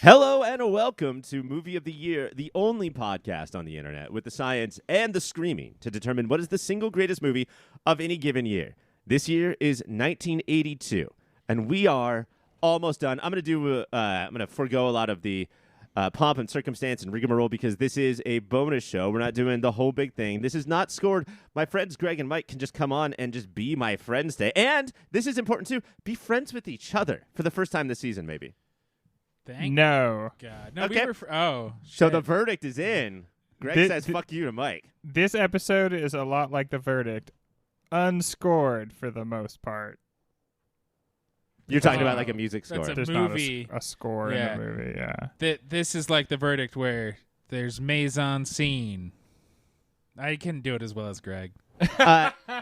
Hello and welcome to Movie of the Year, the only podcast on the internet with the science and the screaming to determine what is the single greatest movie of any given year. This year is 1982, and we are almost done. I'm gonna forego a lot of the pomp and circumstance and rigmarole because this is a bonus show. We're not doing the whole big thing. This is not scored. My friends Greg and Mike can just come on and just be my friends today. And this is important too. Be friends with each other for the first time this season, maybe. No. God. No, okay. So the verdict is in. Greg says fuck you to Mike. This episode is a lot like the verdict. Unscored for the most part. You're talking about like a music score. There's movie. Not a score in the movie, yeah. This is like the verdict where there's mise en scene. I can do it as well as Greg.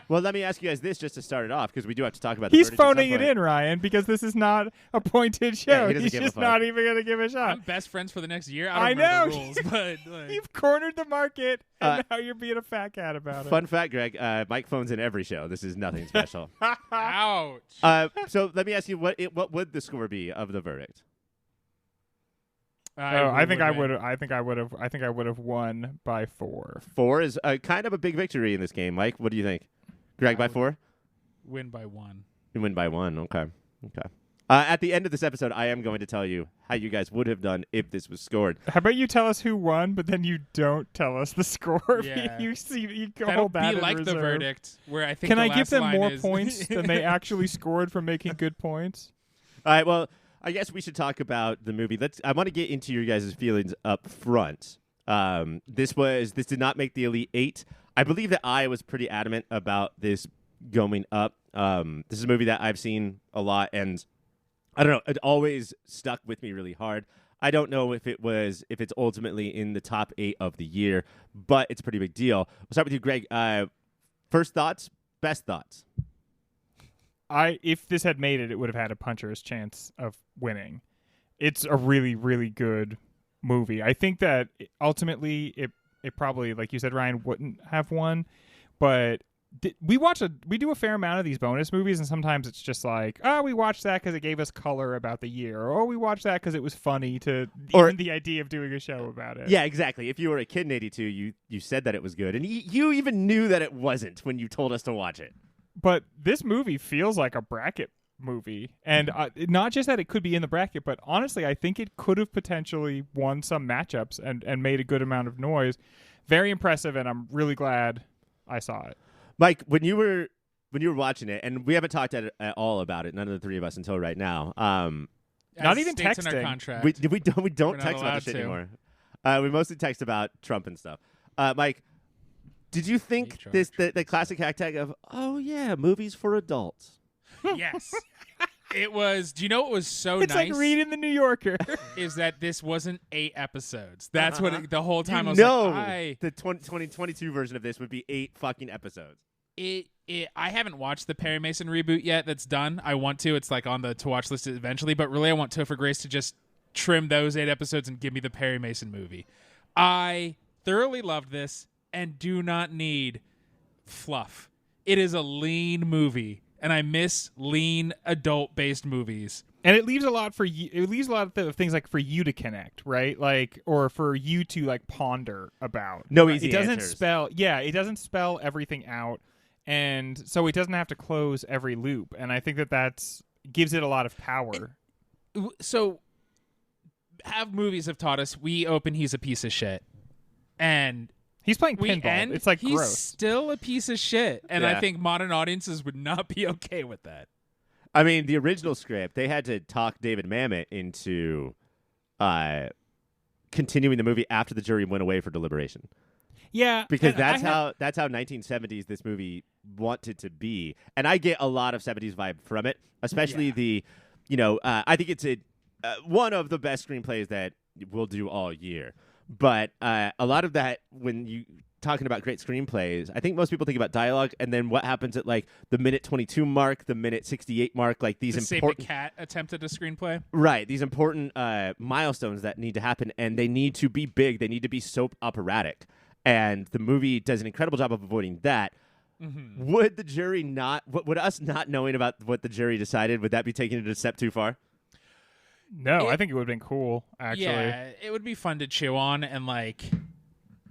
Well, let me ask you guys this just to start it off because we do have to talk about the He's verdict at some phoning it point. in, Ryan, because this is not a pointed show. Yeah, He's just not even going to give a shot. I'm best friends for the next year. I don't know. remember the rules, but like, You've cornered the market, and now you're being a fat cat about it. Fun fact, Greg, Mike phones in every show. This is nothing special. ouch. So let me ask you, what would the score be of the verdict? I think I would have won by 4. 4 is kind of a big victory in this game. Mike, what do you think? Greg, by 4? Win by 1. You win by 1. Okay. At the end of this episode, I am going to tell you how you guys would have done if this was scored. How about you tell us who won, but then you don't tell us the score? Yeah. you That'll hold that be in like reserve. the verdict, where I think Can the I last give them line more is points than they actually scored for making good points? All right, well, I guess we should talk about the movie. I want to get into your guys' feelings up front. This did not make the Elite 8. I believe that I was pretty adamant about this going up. This is a movie that I've seen a lot, and I don't know, it always stuck with me really hard. I don't know if it's ultimately in the top 8 of the year, but it's a pretty big deal. We'll start with you, Greg. First thoughts, best thoughts. If this had made it, it would have had a puncher's chance of winning. It's a really, really good movie. I think that ultimately it probably, like you said, Ryan, wouldn't have won. But we do a fair amount of these bonus movies, and sometimes it's just like, oh, we watched that because it gave us color about the year, or we watched that because it was funny even the idea of doing a show about it. Yeah, exactly. If you were a kid in 82, you said that it was good, and you even knew that it wasn't when you told us to watch it. But this movie feels like a bracket movie. And not just that it could be in the bracket, but honestly, I think it could have potentially won some matchups and made a good amount of noise. Very impressive, and I'm really glad I saw it. Mike, when you were watching it, and we haven't talked at all about it, none of the three of us until right now. Not even states texting. in our contract. We don't We're text not about this shit allowed anymore. We mostly text about Trump and stuff. Mike, did you think the classic hashtag of, oh yeah, movies for adults? Yes. It was. Do you know what was so it's nice? It's like reading the New Yorker. Is that this wasn't 8 episodes? That's what the whole time I was like, the 2022 version of this would be 8 fucking episodes. I haven't watched the Perry Mason reboot yet. That's done. I want to. It's like on the to watch list eventually. But really, I want Topher Grace to just trim those 8 episodes and give me the Perry Mason movie. I thoroughly loved this and do not need fluff. It is a lean movie. And I miss lean adult-based movies. And it leaves a lot for you. It leaves a lot of things like for you to connect, right? Like, or for you to like ponder about. No easy It doesn't answers. It doesn't spell everything out, and so it doesn't have to close every loop. And I think that gives it a lot of power. So, movies have taught us we open, he's a piece of shit, and. He's playing pinball. It's like he's gross. Still a piece of shit, and I think modern audiences would not be okay with that. I mean, the original script, they had to talk David Mamet into continuing the movie after the jury went away for deliberation. Yeah, because that's how 1970s this movie wanted to be, and I get a lot of 70s vibe from it, especially I think it's one of the best screenplays that we'll do all year. But a lot of that, when you talking about great screenplays, I think most people think about dialogue, and then what happens at like the minute 22 mark, the minute 68 mark, like these important. Save the Cat attempted a screenplay, right? These important milestones that need to happen, and they need to be big. They need to be soap operatic, and the movie does an incredible job of avoiding that. Mm-hmm. Would the jury not? Would us not knowing about what the jury decided? Would that be taking it a step too far? No, I think it would have been cool, actually. Yeah, it would be fun to chew on and like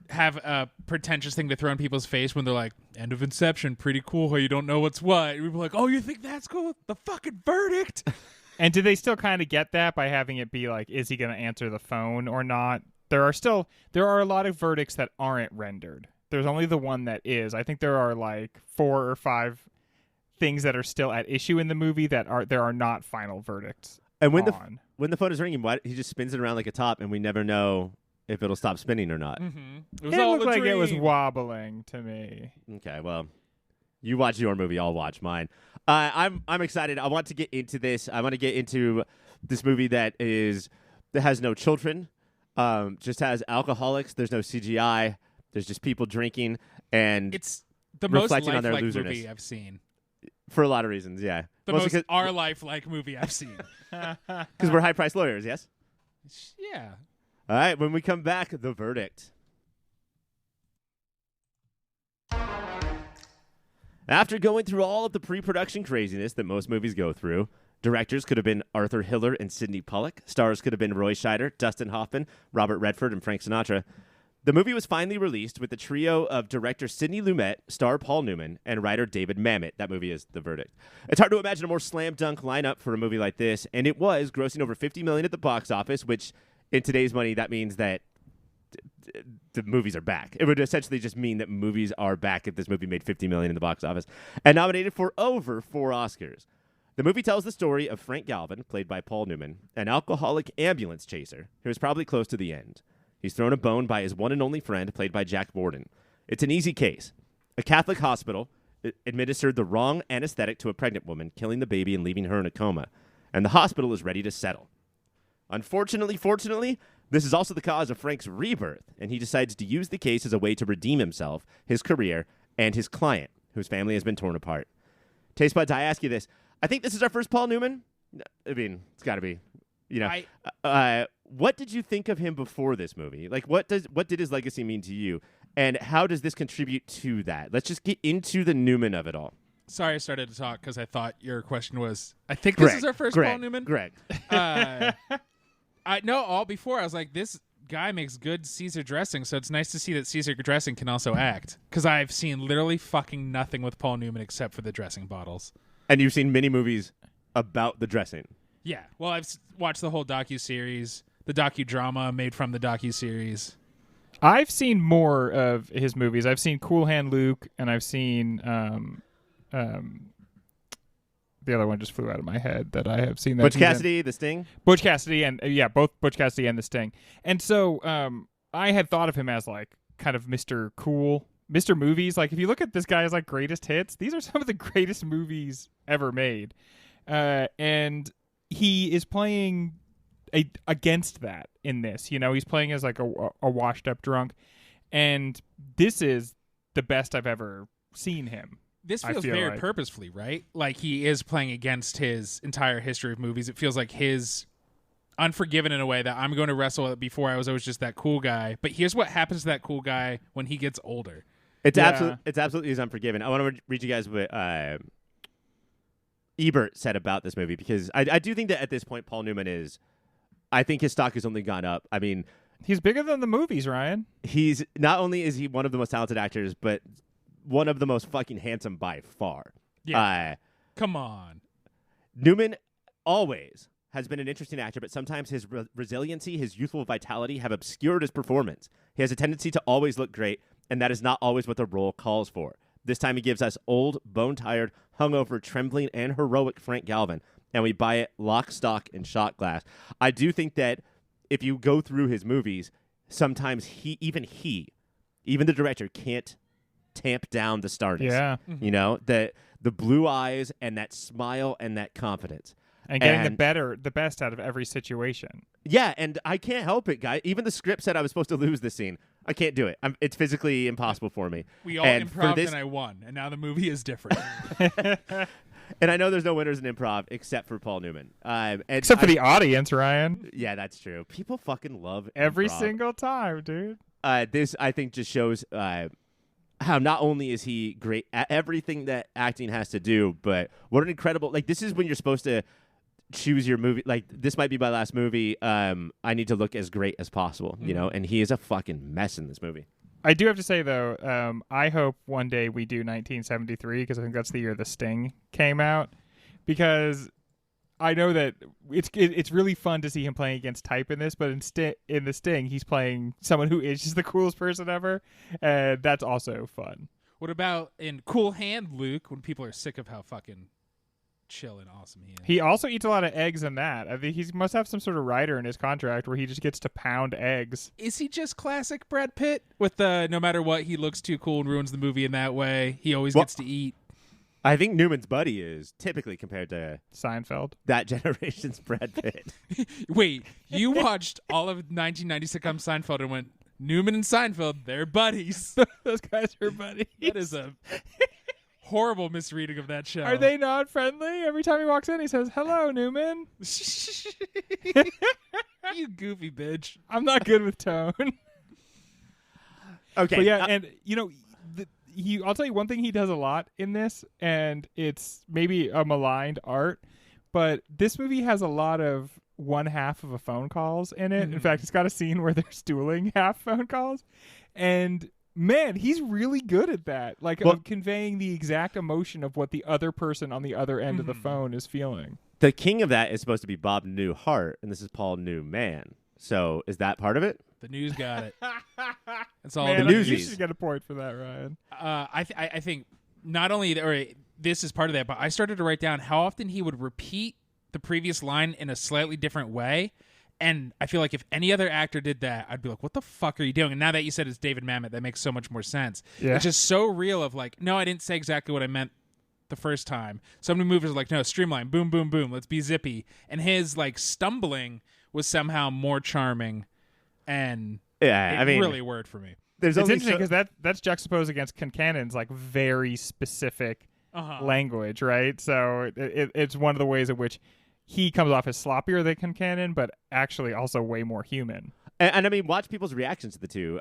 have a pretentious thing to throw in people's face when they're like, "End of Inception, pretty cool. How you don't know what's what." And we'd be like, "Oh, you think that's cool? The fucking verdict." And do they still kind of get that by having it be like, is he going to answer the phone or not? There are a lot of verdicts that aren't rendered. There's only the one that is. I think there are like 4 or 5 things that are still at issue in the movie that are not final verdicts. And when the phone is ringing, he just spins it around like a top, and we never know if it'll stop spinning or not. Mm-hmm. It looked like it was wobbling to me. Okay, well, you watch your movie, I'll watch mine. I'm excited. I want to get into this. I want to get into this movie that has no children, just has alcoholics. There's no CGI. There's just people drinking and it's the most reflecting on their lifelike loserness. movie I've seen. For a lot of reasons, yeah. The Mostly most our life-like movie I've seen. because we're high-priced lawyers, yes? Yeah. All right, when we come back, the verdict. After going through all of the pre-production craziness that most movies go through, directors could have been Arthur Hiller and Sidney Pollack. Stars could have been Roy Scheider, Dustin Hoffman, Robert Redford, and Frank Sinatra. The movie was finally released with the trio of director Sidney Lumet, star Paul Newman, and writer David Mamet. That movie is The Verdict. It's hard to imagine a more slam dunk lineup for a movie like this, and it was grossing over $50 million at the box office, which in today's money that means that the movies are back. It would essentially just mean that movies are back if this movie made $50 million in the box office, and nominated for over 4 Oscars. The movie tells the story of Frank Galvin, played by Paul Newman, an alcoholic ambulance chaser who is probably close to the end. He's thrown a bone by his one and only friend, played by Jack Borden. It's an easy case. A Catholic hospital administered the wrong anesthetic to a pregnant woman, killing the baby and leaving her in a coma. And the hospital is ready to settle. Fortunately, this is also the cause of Frank's rebirth, and he decides to use the case as a way to redeem himself, his career, and his client, whose family has been torn apart. Taste buds, I ask you this. I think this is our first Paul Newman. I mean, it's got to be. You know, what did you think of him before this movie? Like, what did his legacy mean to you, and how does this contribute to that? Let's just get into the Newman of it all. Sorry, I started to talk because I thought your question was. I think this is our first Paul Newman. Greg. Before I was like, this guy makes good Caesar dressing, so it's nice to see that Caesar dressing can also act. Because I've seen literally fucking nothing with Paul Newman except for the dressing bottles. And you've seen many movies about the dressing. Yeah, well, I've watched the whole docuseries, the docudrama made from the docuseries. I've seen more of his movies. I've seen Cool Hand Luke, and I've seen the other one just flew out of my head that I have seen. That Butch Cassidy, The Sting? Butch Cassidy, and both Butch Cassidy and The Sting. And so I had thought of him as like kind of Mr. Cool, Mr. Movies. Like, if you look at this guy's like greatest hits, these are some of the greatest movies ever made. And he is playing against that in this. You know, he's playing as like a washed up drunk, and this is the best I've ever seen him. This feels very purposefully, right? Like he is playing against his entire history of movies. It feels like his Unforgiven in a way that I'm going to wrestle with. Before I was always just that cool guy, but here's what happens to that cool guy when he gets older. It's absolutely is Unforgiven. I want to read you guys what Ebert said about this movie, because I do think that at this point Paul Newman I think his stock has only gone up. I mean, he's bigger than the movies, Ryan. He's not only is he one of the most talented actors, but one of the most fucking handsome by far. Yeah. Come on. Newman always has been an interesting actor, but sometimes his resiliency, his youthful vitality have obscured his performance. He has a tendency to always look great, and that is not always what the role calls for. This time he gives us old, bone-tired, hungover, trembling, and heroic Frank Galvin, and we buy it lock, stock, and shot glass. I do think that if you go through his movies, sometimes even the director, can't tamp down the starness. Yeah. You know, the blue eyes and that smile and that confidence. And getting the best out of every situation. Yeah, and I can't help it, guy. Even the script said I was supposed to lose this scene. I can't do it. It's physically impossible for me. We all improved and I won, and now the movie is different. And I know there's no winners in improv except for Paul Newman. Except for the audience, Ryan. Yeah, that's true. People fucking love every improv. single time, dude. This, I think, just shows how not only is he great at everything that acting has to do, but what an incredible... Like, this is when you're supposed to choose your movie. Like, this might be my last movie. I need to look as great as possible, you know? And he is a fucking mess in this movie. I do have to say, though, I hope one day we do 1973 because I think that's the year The Sting came out. Because I know that it's really fun to see him playing against type in this, but in The Sting, he's playing someone who is just the coolest person ever, and that's also fun. What about in Cool Hand Luke when people are sick of how fucking chill and awesome he is? He also eats a lot of eggs in that. I think he must have some sort of rider in his contract where he just gets to pound eggs. Is he just classic Brad Pitt with the no matter what, he looks too cool and ruins the movie in that way? He always gets to eat. I think Newman's buddy is typically compared to Seinfeld. that generation's Brad Pitt. Wait, you watched all of 1990 sitcom Seinfeld and went, Newman and Seinfeld, they're buddies. Those guys are buddies. That is a horrible misreading of that show. Are they not friendly? Every time he walks in, he says, "Hello, Newman." You goofy bitch. I'm not good with tone. Okay. But yeah, and you know, I'll tell you one thing he does a lot in this, and it's maybe a maligned art, but this movie has a lot of one half of a phone calls in it. In fact, it's got a scene where they're dueling half phone calls, and man, he's really good at that, like of conveying the exact emotion of what the other person on the other end of the phone is feeling. The king of that is supposed to be Bob Newhart, and this is Paul Newman. So is that part of it? The news got it. That's all. Man, the you newsies. should get a point for that, Ryan. I think not only this is part of that, but I started to write down how often he would repeat the previous line in a slightly different way. And I feel like if any other actor did that, I'd be like, what the fuck are you doing? And now that you said it's David Mamet, that makes so much more sense. Yeah. It's just so real of like, no, I didn't say exactly what I meant the first time. So many movies are like, no, streamline, boom, boom, boom, let's be zippy. And his like stumbling was somehow more charming, and Yeah, it I mean, really worked for me. It's interesting because that's juxtaposed against Concanon's like very specific language, right? So it's one of the ways in which he comes off as sloppier than Concanon, but actually also way more human. And I mean, watch people's reactions to the two.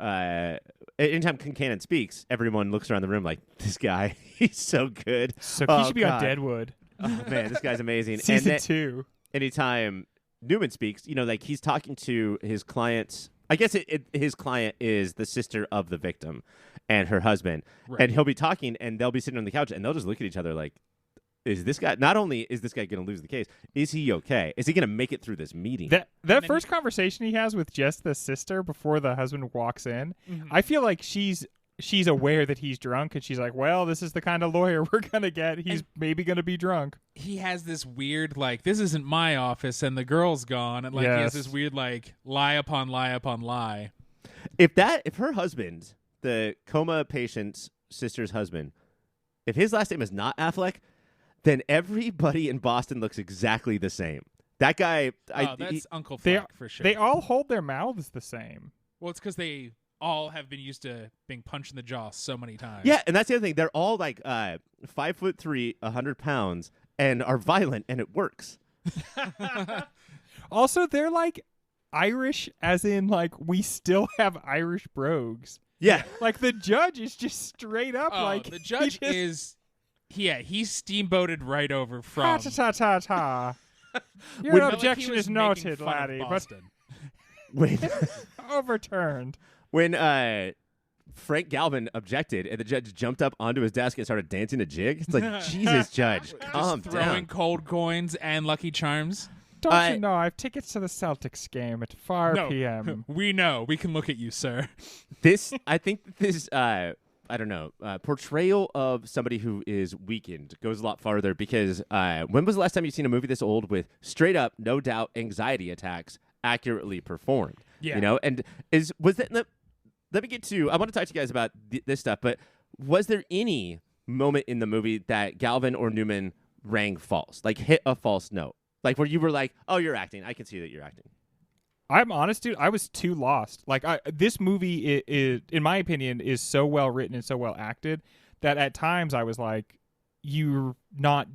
Anytime Concanon speaks, everyone looks around the room like, this guy, he's so good. So he should be on Deadwood. Oh, man, this guy's amazing. Season 2. Anytime Newman speaks, you know, like he's talking to his clients. I guess his client is the sister of the victim and her husband. Right. And he'll be talking, and they'll be sitting on the couch, and they'll just look at each other like, is this guy, not only is this guy going to lose the case, is he okay? Is he going to make it through this meeting? That first conversation he has with just the sister before the husband walks in, I feel like she's aware that he's drunk, and she's like, well, this is the kind of lawyer we're going to get. He's maybe going to be drunk. He has this weird, like, this isn't my office, and the girl's gone, and like he has this weird, like, lie upon lie upon lie. If her husband, the coma patient's sister's husband, if his last name is not Affleck, then everybody in Boston looks exactly the same. That guy... that's Uncle Fleck for sure. They all hold their mouths the same. Well, it's because they all have been used to being punched in the jaw so many times. Yeah, and that's the other thing. They're all like 5'3", 100 pounds, and are violent, and it works. Also, they're like Irish, as in like we still have Irish brogues. Yeah. Like the judge is just straight up like... The judge is... Yeah, he's steamboated right over from... Ta-ta-ta-ta. Your objection is noted, laddie. But when overturned. When Frank Galvin objected and the judge jumped up onto his desk and started dancing a jig, it's like, Jesus, Judge, calm just throwing down. cold coins and Lucky Charms. Don't you know I have tickets to the Celtics game at 5 p.m. We know. We can look at you, sir. I think this I don't know, portrayal of somebody who is weakened goes a lot farther because when was the last time you've seen a movie this old with straight up, no doubt, anxiety attacks accurately performed? Yeah. You know, and let me get to, I want to talk to you guys about this stuff, but was there any moment in the movie that Galvin or Newman rang false, like hit a false note? Like where you were like, oh, you're acting. I can see that you're acting. I'm honest, dude. I was too lost. Like this movie, is, in my opinion, is so well written and so well acted that at times I was like, "You're not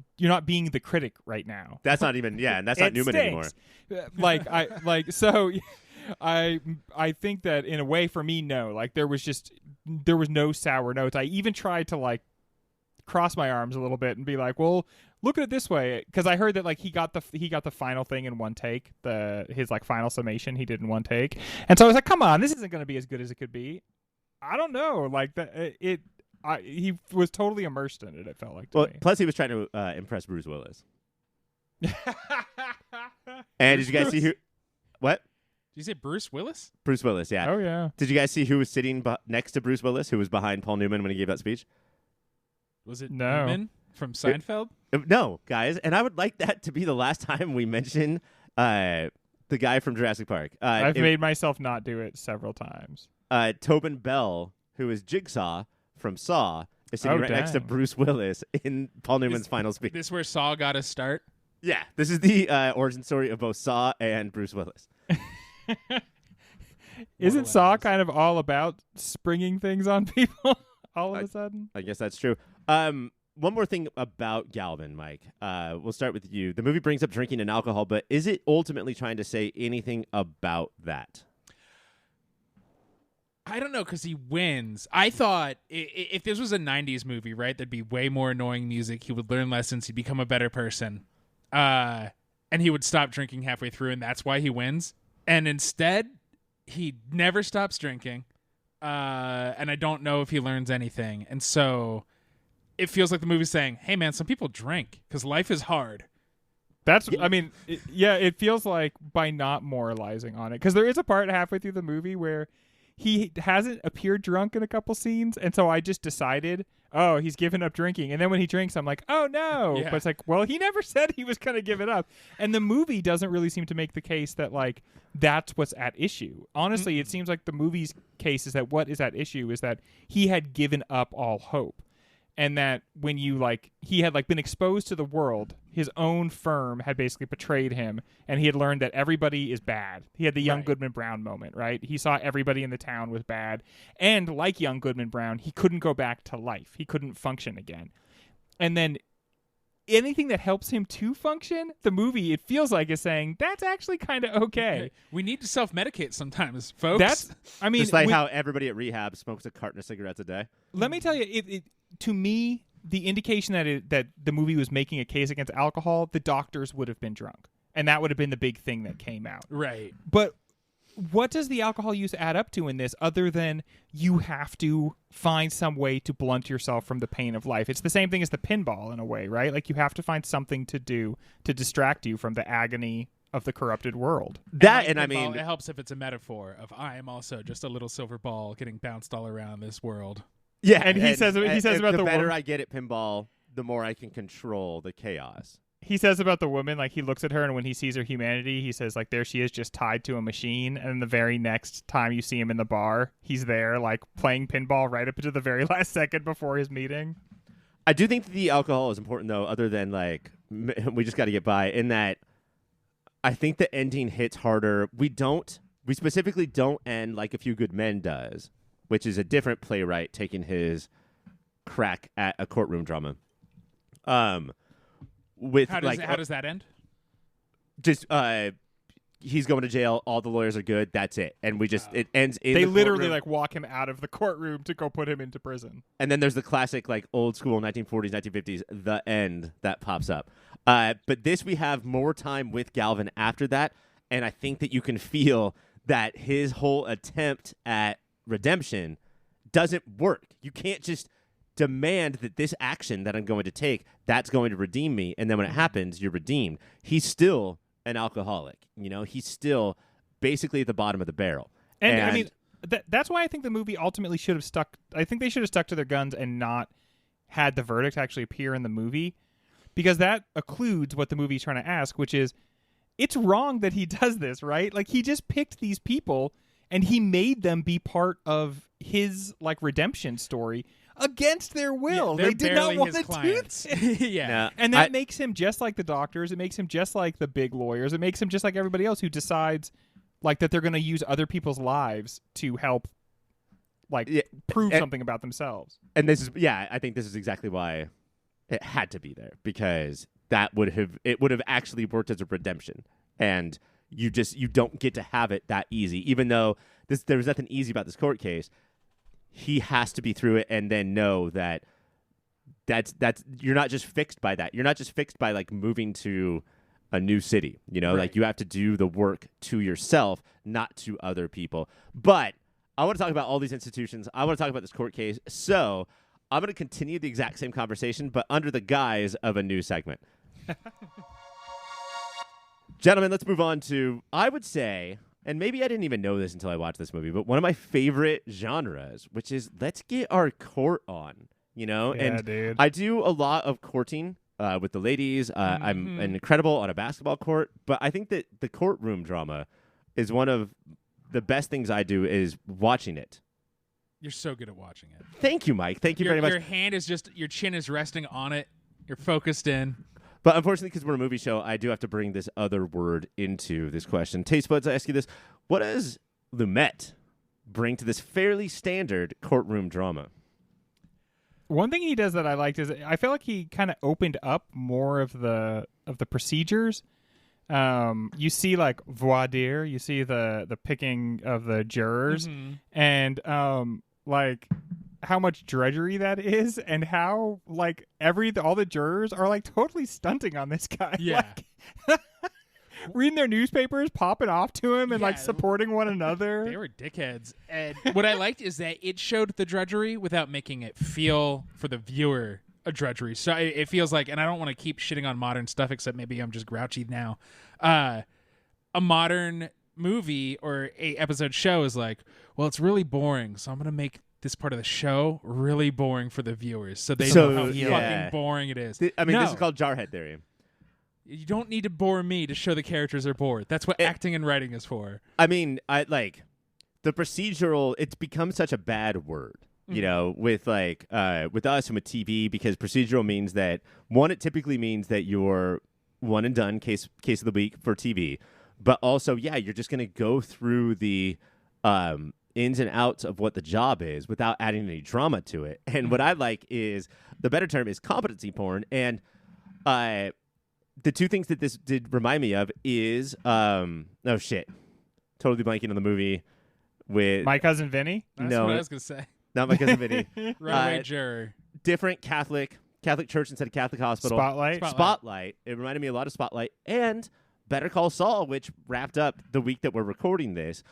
being the critic right now." That's not even and that's not Newman anymore. I think that in a way for me, no. Like there was no sour notes. I even tried to like cross my arms a little bit and be like, well, look at it this way, because I heard that like he got the final thing in one take, his like final summation he did in one take, and so I was like, come on, this isn't going to be as good as it could be. I don't know, like he was totally immersed in it. It felt like to me. Plus he was trying to impress Bruce Willis. And did you guys see who? What? Did you say Bruce Willis? Bruce Willis, yeah. Oh yeah. Did you guys see who was sitting next to Bruce Willis, who was behind Paul Newman when he gave that speech? Was it No. Newman from Seinfeld? No, guys. And I would like that to be the last time we mention the guy from Jurassic Park. I've made myself not do it several times. Tobin Bell, who is Jigsaw from Saw, is sitting right next to Bruce Willis in Paul Newman's final speech. This where Saw got his start? Yeah, this is the origin story of both Saw and Bruce Willis. Isn't Saw kind of all about springing things on people all of a sudden? I guess that's true. One more thing about Galvin, Mike. We'll start with you. The movie brings up drinking and alcohol, but is it ultimately trying to say anything about that? I don't know, because he wins. I thought if this was a 90s movie, right, there'd be way more annoying music. He would learn lessons. He'd become a better person. And he would stop drinking halfway through, and that's why he wins. And instead, he never stops drinking. And I don't know if he learns anything. And so it feels like the movie's saying, hey, man, some people drink because life is hard. I mean, it feels like by not moralizing on it. Because there is a part halfway through the movie where he hasn't appeared drunk in a couple scenes. And so I just decided, oh, he's given up drinking. And then when he drinks, I'm like, oh, no. Yeah. But it's like, well, he never said he was going to give it up. And the movie doesn't really seem to make the case that, like, that's what's at issue. Honestly, it seems like the movie's case is that what is at issue is that he had given up all hope. And that when he had been exposed to the world, his own firm had basically betrayed him, and he had learned that everybody is bad. He had the young Goodman Brown moment, right? He saw everybody in the town was bad, and like young Goodman Brown, he couldn't go back to life. He couldn't function again. And then anything that helps him to function, the movie, it feels like, is saying that's actually kind of okay. We need to self-medicate sometimes, folks. Just like how everybody at rehab smokes a carton of cigarettes a day. Let me tell you, to me, the indication that the movie was making a case against alcohol, the doctors would have been drunk. And that would have been the big thing that came out. Right. But what does the alcohol use add up to in this other than you have to find some way to blunt yourself from the pain of life? It's the same thing as the pinball in a way, right? Like you have to find something to do to distract you from the agony of the corrupted world. It helps if it's a metaphor of I am also just a little silver ball getting bounced all around this world. Yeah, and he says about the better woman, I get at pinball, the more I can control the chaos. He says about the woman, like he looks at her, and when he sees her humanity, he says like there she is, just tied to a machine. And the very next time you see him in the bar, he's there like playing pinball right up to the very last second before his meeting. I do think the alcohol is important though, other than like we just got to get by. In that, I think the ending hits harder. We specifically don't end like A Few Good Men does, which is a different playwright taking his crack at a courtroom drama. How does that end? Just he's going to jail. All the lawyers are good. That's it. And it ends in. They the literally courtroom. walk him out of the courtroom to go put him into prison. And then there's the classic old school 1940s, 1950s, the end that pops up. But this we have more time with Galvin after that, and I think that you can feel that his whole attempt at redemption doesn't work. You can't just demand that this action that I'm going to take, that's going to redeem me, and then when it happens, you're redeemed. He's still an alcoholic. He's still basically at the bottom of the barrel. And I mean, that's why I think the movie ultimately should have stuck. I think they should have stuck to their guns and not had the verdict actually appear in the movie, because that occludes what the movie's trying to ask, which is, it's wrong that he does this, right? Like, he just picked these people and he made them be part of his redemption story against their will. Yeah, they did not want his to do clients. this. And that makes him just like the doctors. It makes him just like the big lawyers. It makes him just like everybody else who decides that they're going to use other people's lives to help prove something about themselves. And I think this is exactly why it had to be there, because it would have actually worked as a redemption. And you don't get to have it that easy, even though there was nothing easy about this court case. He has to be through it and then know that that's you're not just fixed by that. You're not just fixed by like moving to a new city. You know, Right. like you have to do the work to yourself, not to other people. But I want to talk about all these institutions. I want to talk about this court case. So I'm going to continue the exact same conversation, but under the guise of a new segment. Gentlemen, let's move on to, I would say, and maybe I didn't even know this until I watched this movie, but one of my favorite genres, which is let's get our court on, you know? Yeah, and dude. I do a lot of courting with the ladies. I'm an incredible on a basketball court, but I think that the courtroom drama is one of the best things I do is watching it. You're so good at watching it. Thank you, Mike. Thank you very much. Your hand is just, your chin is resting on it. You're focused in. But unfortunately, because we're a movie show, I do have to bring this other word into this question. Taste buds, I ask you this. What does Lumet bring to this fairly standard courtroom drama? One thing he does that I liked is I feel like he kind of opened up more of the procedures. You see like voir dire, you see the picking of the jurors, and like how much drudgery that is, and how like all the jurors are like totally stunting on this guy. Yeah. Like, reading their newspapers, popping off to him, and Yeah. like supporting one another. They were dickheads. And what I liked is that it showed the drudgery without making it feel for the viewer a drudgery. So it feels like, and I don't want to keep shitting on modern stuff, except maybe I'm just grouchy now. A modern movie or a episode show is like, well, it's really boring, so I'm going to make this part of the show really boring for the viewers, so they know how fucking boring it is. This is called jarhead theory. You don't need to bore me to show the characters are bored. That's what acting and writing is for. I mean, I like the procedural. It's become such a bad word, you know, with like with us and with TV, because procedural means that one, it typically means that you're one and done case of the week for TV, but also you're just gonna go through the ins and outs of what the job is without adding any drama to it. And what I like is, the better term is competency porn. And the two things that this did remind me of is totally blanking on the movie with My Cousin Vinny. That's what I was gonna say. not My Cousin Vinny. Runaway juror. Different Catholic church instead of Catholic hospital. Spotlight. It reminded me a lot of Spotlight and Better Call Saul, which wrapped up the week that we're recording this.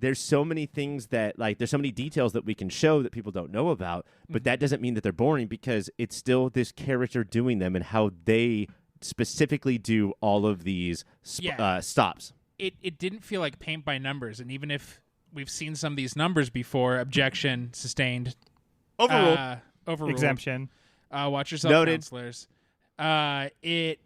There's so many things that, like, there's so many details that we can show that people don't know about, but that doesn't mean that they're boring, because it's still this character doing them and how they specifically do all of these stops. It didn't feel like paint by numbers, and even if we've seen some of these numbers before, objection, sustained, Overruled. overruled. Exemption. Watch yourself, Noted. counselors. It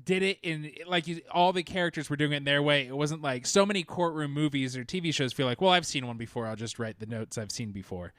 did it in, like, all the characters were doing it in their way. It wasn't like so many courtroom movies or TV shows feel like, well, I've seen one before, I'll just write the notes I've seen before,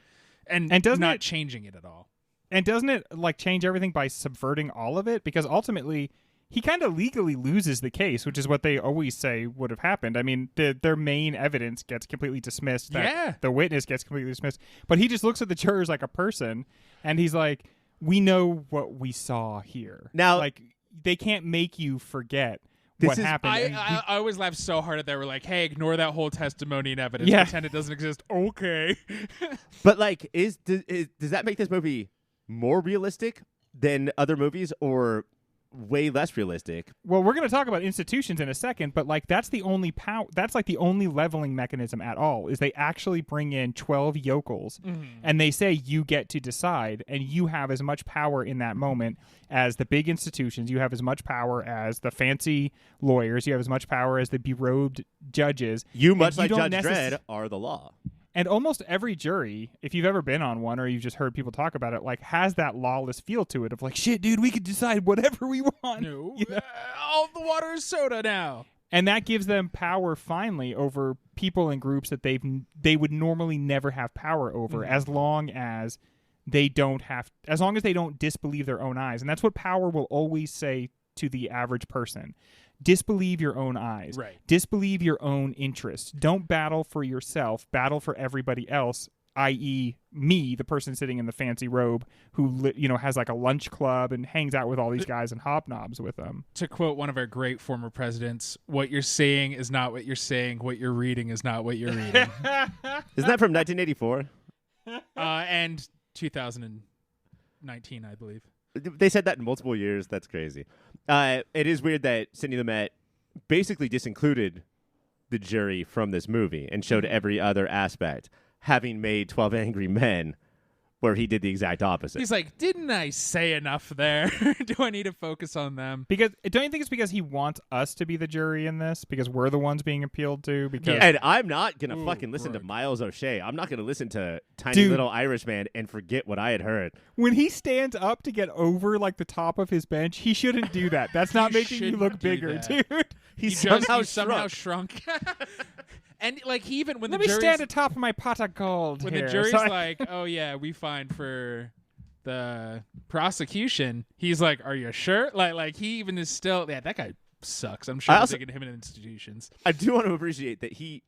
and doesn't not it- changing it at all. And doesn't it like change everything by subverting all of it? Because ultimately, he kind of legally loses the case, which is what they always say would have happened. I mean, their main evidence gets completely dismissed. The witness gets completely dismissed. But he just looks at the jurors like a person, and he's like, we know what we saw here. Now, like, they can't make you forget what happened. I always laugh so hard at that. We're like, hey, ignore that whole testimony and evidence. Yeah. Pretend it doesn't exist. Okay. But, like, does that make this movie more realistic than other movies, or way less realistic? Well, we're going to talk about institutions in a second, but like that's the only that's like the only leveling mechanism at all, is they actually bring in 12 yokels and they say you get to decide, and you have as much power in that moment as the big institutions. You have as much power as the fancy lawyers. You have as much power as the berobed judges. You, much like don't Judge Dredd, are the law. And almost every jury, if you've ever been on one or you've just heard people talk about it, like has that lawless feel to it of like, shit, dude, we could decide whatever we want. No. You know? All the water is soda now. And that gives them power finally over people and groups that they would normally never have power over, as long as they don't disbelieve their own eyes. And that's what power will always say to the average person. Disbelieve your own eyes. Right. Disbelieve your own interests. Don't battle for yourself. Battle for everybody else, i.e. me, the person sitting in the fancy robe who has like a lunch club and hangs out with all these guys and hobnobs with them. To quote one of our great former presidents, what you're saying is not what you're saying. What you're reading is not what you're reading. Isn't that from 1984? And 2000. 19, I believe. They said that in multiple years. That's crazy. It is weird that Sidney Lumet basically disincluded the jury from this movie and showed every other aspect, having made 12 Angry Men, where he did the exact opposite. He's like, didn't I say enough there? Do I need to focus on them? Because don't you think it's because he wants us to be the jury in this? Because we're the ones being appealed to? Because And I'm not going to fucking listen to Brooke. Miles O'Shea. I'm not going to listen to Tiny Dude. Little Irishman and forget what I had heard. when he stands up to get over like the top of his bench, he shouldn't do that. That's not You making you shouldn't look do bigger, that. dude. He somehow shrunk. And like he even when Let the me jury's, stand atop of my pot of gold. when here. the jury's So I- like, oh yeah, we find for the prosecution, he's like, are you sure? Like he even is still, yeah, that guy sucks. I'm sure I they're also- taking him in institutions. I do want to appreciate that he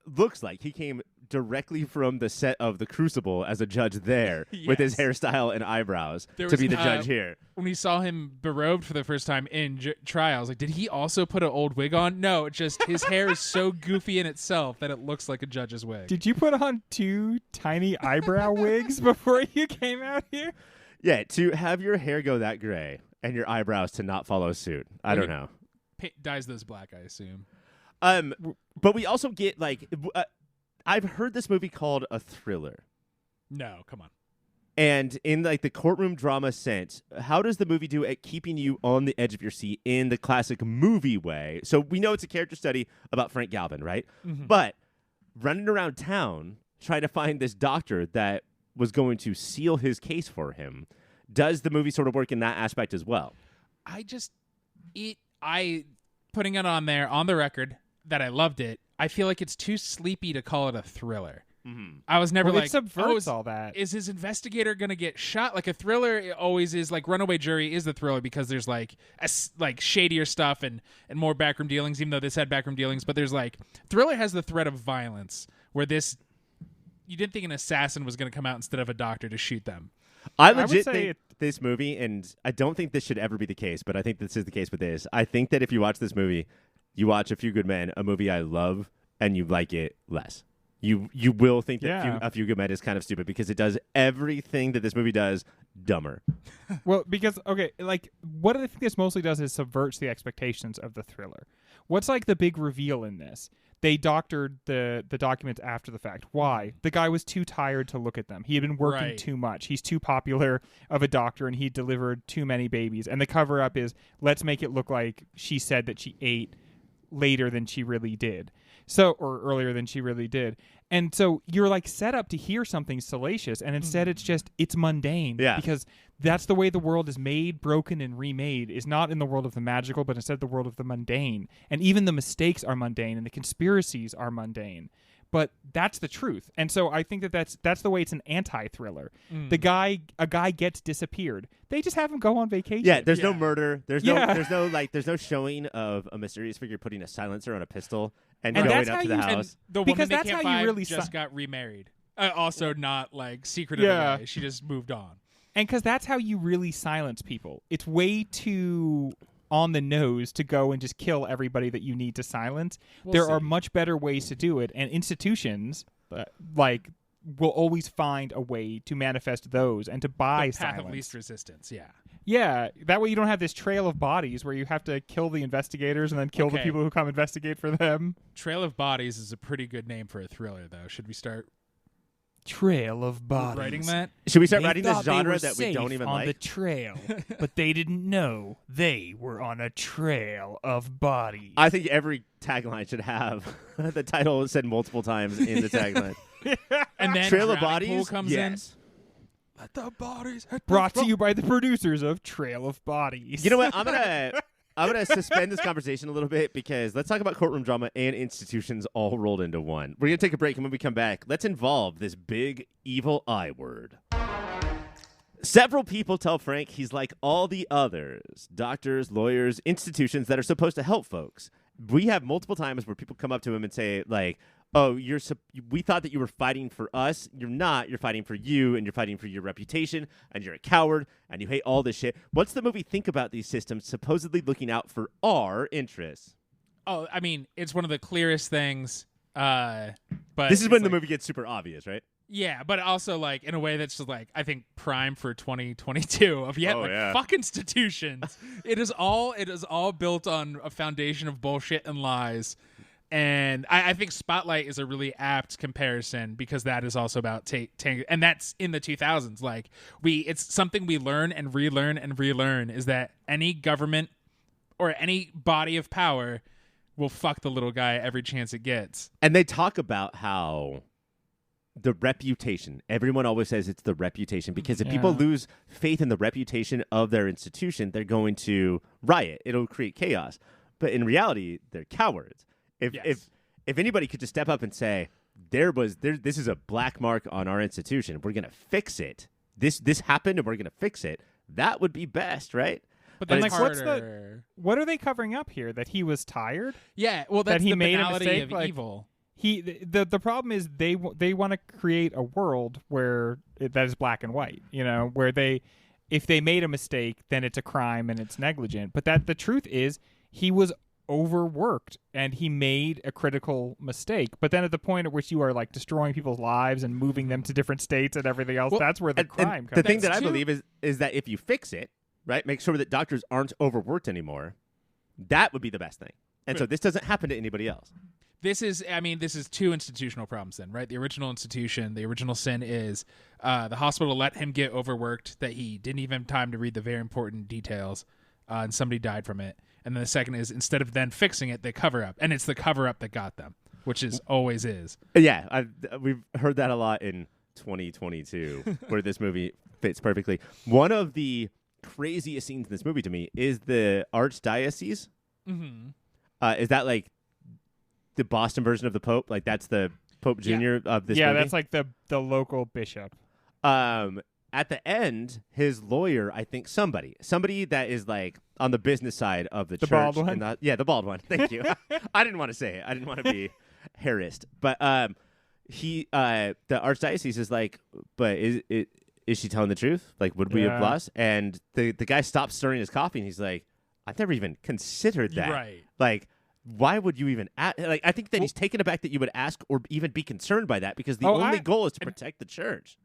looks like he came directly from the set of The Crucible as a judge there with his Yes. hairstyle and eyebrows There to was, be the judge here. When we saw him berobed for the first time in trials, like, did he also put an old wig on? No, it just his hair is so goofy in itself that it looks like a judge's wig. Did you put on 2 tiny eyebrow wigs before you came out here? Yeah, to have your hair go that gray and your eyebrows to not follow suit. I don't know. Dyes those black, I assume. But we also get like I've heard this movie called a thriller. No, come on. And in like the courtroom drama sense, how does the movie do at keeping you on the edge of your seat in the classic movie way? So we know it's a character study about Frank Galvin, right? Mm-hmm. But running around town trying to find this doctor that was going to seal his case for him, does the movie sort of work in that aspect as well? Putting it on there on the record that I loved it. I feel like it's too sleepy to call it a thriller. Mm-hmm. I was never Well, like, it subverts oh, all that. is his investigator gonna get shot? Like a thriller, it always is. Like Runaway Jury is the thriller because there's like like shadier stuff and more backroom dealings. Even though this had backroom dealings, but there's like thriller has the threat of violence. Where this, you didn't think an assassin was gonna come out instead of a doctor to shoot them. I would legit say think this movie, and I don't think this should ever be the case, but I think this is the case with this. I think that if you watch this movie, you watch A Few Good Men, a movie I love, and you like it less. You will think that Yeah. A Few Good Men is kind of stupid because it does everything that this movie does dumber. Well, because, okay, like, what I think this mostly does is subverts the expectations of the thriller. What's, like, the big reveal in this? They doctored the documents after the fact. Why? The guy was too tired to look at them. He had been working Right. too much. He's too popular of a doctor, and he delivered too many babies. And the cover-up is, let's make it look like she said that she ate later than she really did. Or earlier than she really did. And so you're like set up to hear something salacious, and instead it's mundane. Yeah. Because that's the way the world is made, broken, and remade, is not in the world of the magical, but instead the world of the mundane. And even the mistakes are mundane, and the conspiracies are mundane. But that's the truth. And so I think that's the way it's an anti-thriller. A guy gets disappeared. They just have him go on vacation. Yeah, there's no murder. There's Yeah. there's no showing of a mysterious figure putting a silencer on a pistol and And going that's up how to the you- And house. the Because woman they that's can't how you find really just si- got remarried. Also, not like secretive. Yeah. Away. She just moved on. And because that's how you really silence people. It's way too on the nose to go and just kill everybody that you need to silence. We'll There see. are much better ways to do it, and institutions like will always find a way to manifest those and to buy The path silence. of least resistance. Yeah. Yeah, that way you don't have this trail of bodies where you have to kill the investigators and then kill the Okay. people who come investigate for them. Trail of Bodies is a pretty good name for a thriller, though. Should we start Trail of bodies. writing that? Should we start They writing this thought they genre were that we safe don't even on like? the trail, but they didn't know they were on a trail of bodies. I think every tagline should have the title said multiple times in the tagline. And then Trail of Drowning Pool Bodies? comes Yes. in. Let the bodies Brought to you by the producers of Trail of Bodies. You know what? I'm gonna suspend this conversation a little bit because let's talk about courtroom drama and institutions all rolled into one. We're gonna take a break, and when we come back, let's involve this big evil I word. Several people tell Frank he's like all the others, doctors, lawyers, institutions that are supposed to help folks. We have multiple times where people come up to him and say, like, oh, we thought that you were fighting for us. You're not. You're fighting for you, and you're fighting for your reputation, and you're a coward, and you hate all this shit. What's the movie think about these systems supposedly looking out for our interests? Oh, I mean, it's one of the clearest things. But This is when it's the like- movie gets super obvious, right? Yeah, but also like in a way that's just like I think prime for 2022 of fuck institutions. It is all built on a foundation of bullshit and lies. And I think Spotlight is a really apt comparison because that is also about and that's in the 2000s. Like it's something we learn and relearn and relearn is that any government or any body of power will fuck the little guy every chance it gets. And they talk about how the reputation, everyone always says it's the reputation, because if people lose faith in the reputation of their institution, they're going to riot. It'll create chaos. But in reality, they're cowards. If anybody could just step up and say, this is a black mark on our institution, we're going to fix it. This happened and we're going to fix it. That would be best, right? But then, like, what are they covering up here? That he was tired? Yeah, well, that's that he the made banality a mistake, of like, evil. The problem is they want to create a world where that is black and white. You know, where if they made a mistake, then it's a crime and it's negligent. But the truth is, he was overworked and he made a critical mistake. But then at the point at which you are like destroying people's lives and moving them to different states and everything else, that's where the crime comes. The thing that I believe is that if you fix it, right, make sure that doctors aren't overworked anymore, that would be the best thing. And so this doesn't happen to anybody else. This is two institutional problems then, right? The original institution, the original sin is the hospital let him get overworked, that he didn't even have time to read the very important details, and somebody died from it. And then the second is, instead of then fixing it, they cover up. And it's the cover-up that got them, which always is. Yeah, we've heard that a lot in 2022, where this movie fits perfectly. One of the craziest scenes in this movie to me is the archdiocese. Mm-hmm. Is that like the Boston version of the Pope? Like that's the Pope Jr. of this movie? Yeah, that's like the local bishop. At the end, his lawyer, I think somebody that is like on the business side of the church. Bald one? The bald one. Thank you. I didn't want to say it. I didn't want to be harassed. But the archdiocese is like, but is she telling the truth? Like, would we have lost? And the guy stops stirring his coffee and he's like, I've never even considered that. Right. Like, why would you even ask? Like, I think that he's taken aback that you would ask or even be concerned by that, because the only goal is to protect the church.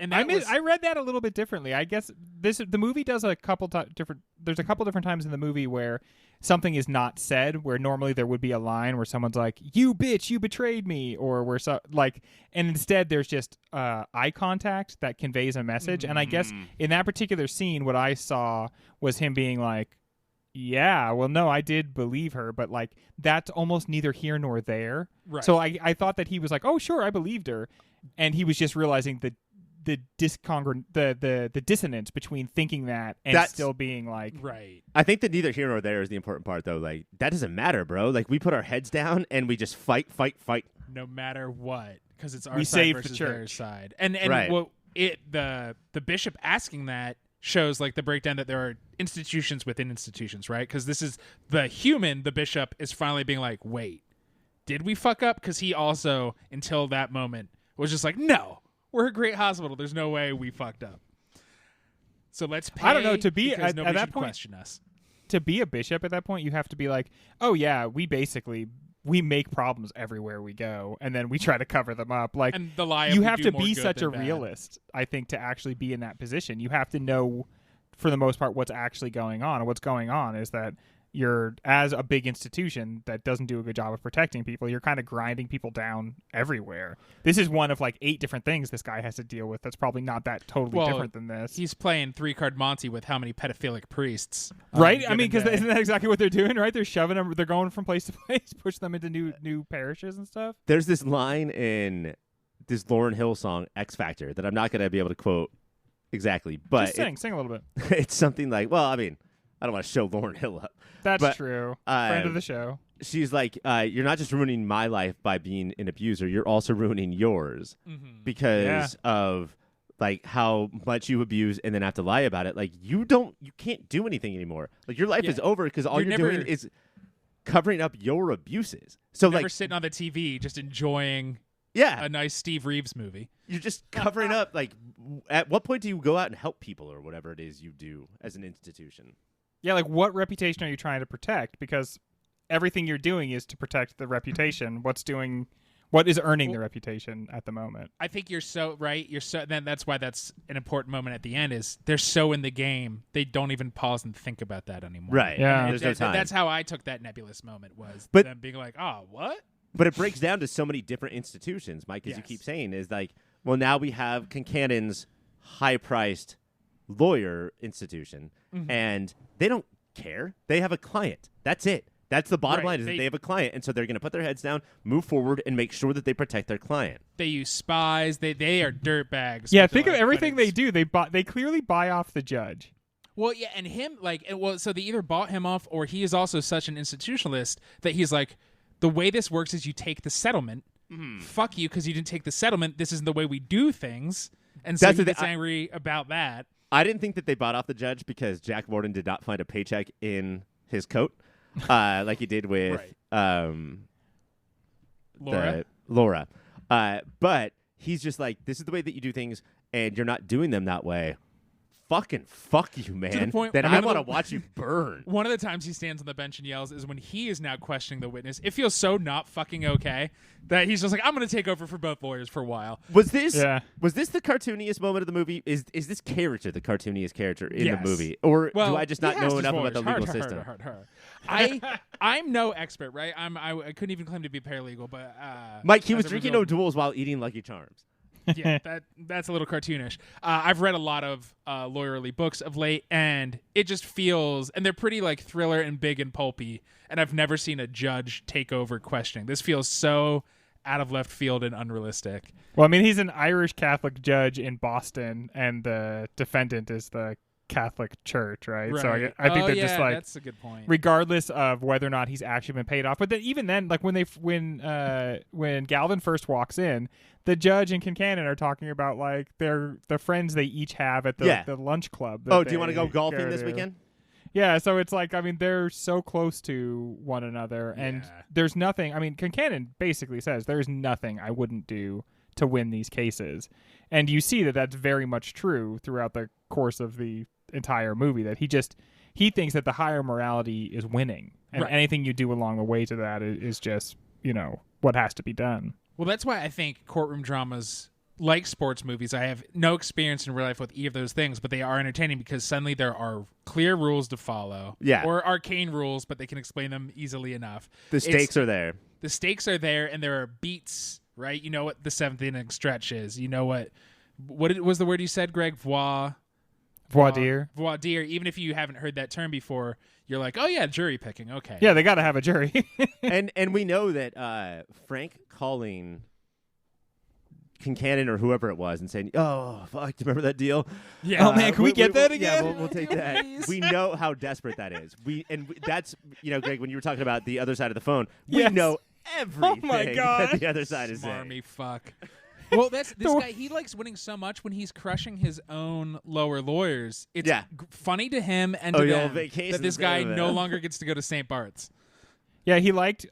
And I read that a little bit differently. I guess the movie does a couple different. There's a couple different times in the movie where something is not said, where normally there would be a line where someone's like, "You bitch, you betrayed me," or where and instead there's just eye contact that conveys a message. And I guess in that particular scene, what I saw was him being like, "Yeah, well, no, I did believe her, but like that's almost neither here nor there." Right. So I thought that he was like, "Oh, sure, I believed her," and he was just realizing the dissonance between thinking that and still being like, right. I think that neither here nor there is the important part, though. Like, that doesn't matter, bro. Like, we put our heads down and we just fight. No matter what, because it's our we side saved versus the church. their side. And right. The bishop asking that shows like the breakdown that there are institutions within institutions, right? Because this is the bishop is finally being like, wait, did we fuck up? Because he also, until that moment, was just like, no. We're a great hospital. There's no way we fucked up. So let's pay. I don't know, to be at that point, question us. To be a bishop at that point, you have to be like, oh yeah, we make problems everywhere we go, and then we try to cover them up. Like, and the lie you have to be such a realist, I think, to actually be in that position. You have to know, for the most part, what's actually going on. And what's going on is that you're, as a big institution that doesn't do a good job of protecting people, you're kind of grinding people down everywhere. This is one of like 8 different things this guy has to deal with. That's probably not that totally different than this. He's playing 3-card Monty with how many pedophilic priests, right? I mean, because isn't that exactly what they're doing? Right? They're shoving them. They're going from place to place, push them into new parishes and stuff. There's this line in this Lauryn Hill song "X Factor" that I'm not going to be able to quote exactly, but just sing a little bit. It's something like, well, I mean, I don't want to show Lauryn Hill up. That's true. Friend of the show. She's like, you're not just ruining my life by being an abuser, you're also ruining yours because of like how much you abuse and then have to lie about it. Like you can't do anything anymore. Like your life is over because all you're doing is covering up your abuses. So never like sitting on the TV just enjoying a nice Steve Reeves movie. You're just covering up. Like, at what point do you go out and help people or whatever it is you do as an institution? Yeah, like what reputation are you trying to protect? Because everything you're doing is to protect the reputation. What's What is earning the reputation at the moment? I think you're so right. Then that's why that's an important moment at the end. Is they're so in the game they don't even pause and think about that anymore. Right. Yeah. There's no time. That's how I took that nebulous moment was But- them being like, oh, what? But it breaks down to so many different institutions, Mike, as you Yes. keep saying, is like, well, now we have Kincannon's high-priced lawyer institution, and they don't care. They have a client. That's it. That's the bottom Right. line, is that they have a client, and so they're going to put their heads down, move forward, and make sure that they protect their client. They use spies. They are dirtbags. Yeah, but think of like- everything but they it's- do. They clearly buy off the judge. Well, yeah, and him so they either bought him off or he is also such an institutionalist that he's like, the way this works is you take the settlement. Fuck you because you didn't take the settlement. This isn't the way we do things. And so That's he the gets thing. angry about that. I didn't think that they bought off the judge because Jack Morton did not find a paycheck in his coat, like he did with Laura. But he's just like, this is the way that you do things, and you're not doing them that way. Fucking fuck you, man. point- Then one I of want to the- watch you burn. One of the times he stands on the bench and yells is when he is now questioning the witness. It feels so not fucking okay that he's just like, I'm going to take over for both lawyers for a while. Was this Yeah. was this the cartooniest moment of the movie? Is this character the cartooniest character in Yes. the movie, or Well, do I just not he has know his enough about the voice. legal Her, system? her. I'm no expert, right? I couldn't even claim to be paralegal, but Mike, he as was a drinking result- O'Doul's while eating Lucky Charms. Yeah, that's a little cartoonish. I've read a lot of lawyerly books of late, and it just feels, and they're pretty like thriller and big and pulpy. And I've never seen a judge take over questioning. This feels so out of left field and unrealistic. Well, I mean, he's an Irish Catholic judge in Boston, and the defendant is the Catholic Church, right? So I think they're just like, that's a good point. regardless of whether or not he's actually been paid off. But then, even then, like when Galvin first walks in, the judge and Kincannon are talking about like the friends they each have at the lunch club. Oh, do you want to go golfing this weekend? Yeah, so it's like, I mean, they're so close to one another, and Yeah. there's nothing. I mean, Kincannon basically says there's nothing I wouldn't do to win these cases, and you see that that's very much true throughout the course of the entire movie. That he thinks that the higher morality is winning, and Right. anything you do along the way to that is just what has to be done. Well, that's why I think courtroom dramas, like sports movies, I have no experience in real life with either of those things, but they are entertaining because suddenly there are clear rules to follow. Yeah. Or arcane rules, but they can explain them easily enough. The stakes are there. The stakes are there, and there are beats, right? You know what the seventh inning stretch is. You know what was the word you said, Greg? Voir dire. Even if you haven't heard that term before, you're like, oh yeah, jury picking. Okay. Yeah, they got to have a jury. and we know that Frank calling Kincannon or whoever it was and saying, "Oh, fuck, do you remember that deal? Yeah. Oh, man, can we get that Yeah, again? we'll take that." Please. We know how desperate that is. That's Greg, when you were talking about the other side of the phone, we Yes. know everything God. that the other side is saying. Smarmy fuck. Well, this guy. He likes winning so much when he's crushing his own lower lawyers. It's funny to him and to the old them vacations that this guy over no there. longer gets to go to St. Bart's. Yeah, he liked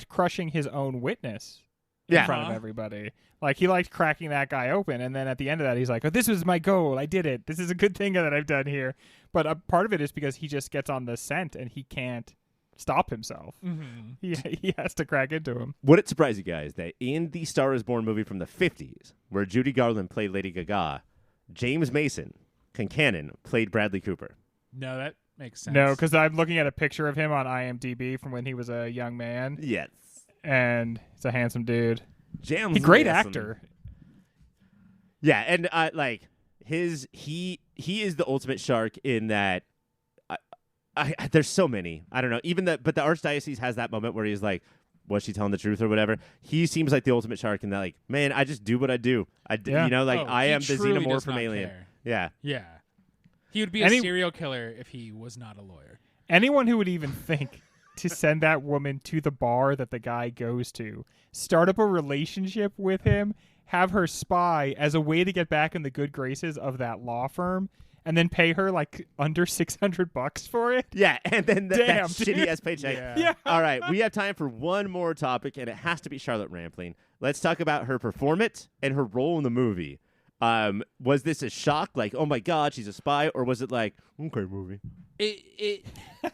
crushing his own witness in front of everybody. Like, he liked cracking that guy open, and then at the end of that, he's like, "Oh, this was my goal. I did it. This is a good thing that I've done here." But a part of it is because he just gets on the scent and he can't stop himself. Mm-hmm. He has to crack into him. Would it surprise you guys that in the Star is Born movie from the 50s, where Judy Garland played Lady Gaga, James Mason, Kincannon, played Bradley Cooper? No, that makes sense. No, because I'm looking at a picture of him on IMDb from when he was a young man, Yes. and he's a handsome dude. James He's a great Mason. actor. Yeah, and he is the ultimate shark in that. There's so many. I don't know. But the Archdiocese has that moment where he's like, "Was she telling the truth or whatever?" He seems like the ultimate shark in that. Like, man, I just do what I do. I Yeah. I he am the truly xenomorph does from not Alien. care. Yeah. Yeah. He would be a Any- serial killer if he was not a lawyer. Anyone who would even think to send that woman to the bar that the guy goes to, start up a relationship with him, have her spy as a way to get back in the good graces of that law firm, and then pay her like under $600 for it. Yeah, and then that Damn, shitty dude. ass paycheck. Yeah. All right, we have time for one more topic, and it has to be Charlotte Rampling. Let's talk about her performance and her role in the movie. Was this a shock, like, oh my God, she's a spy, or was it like, okay, movie?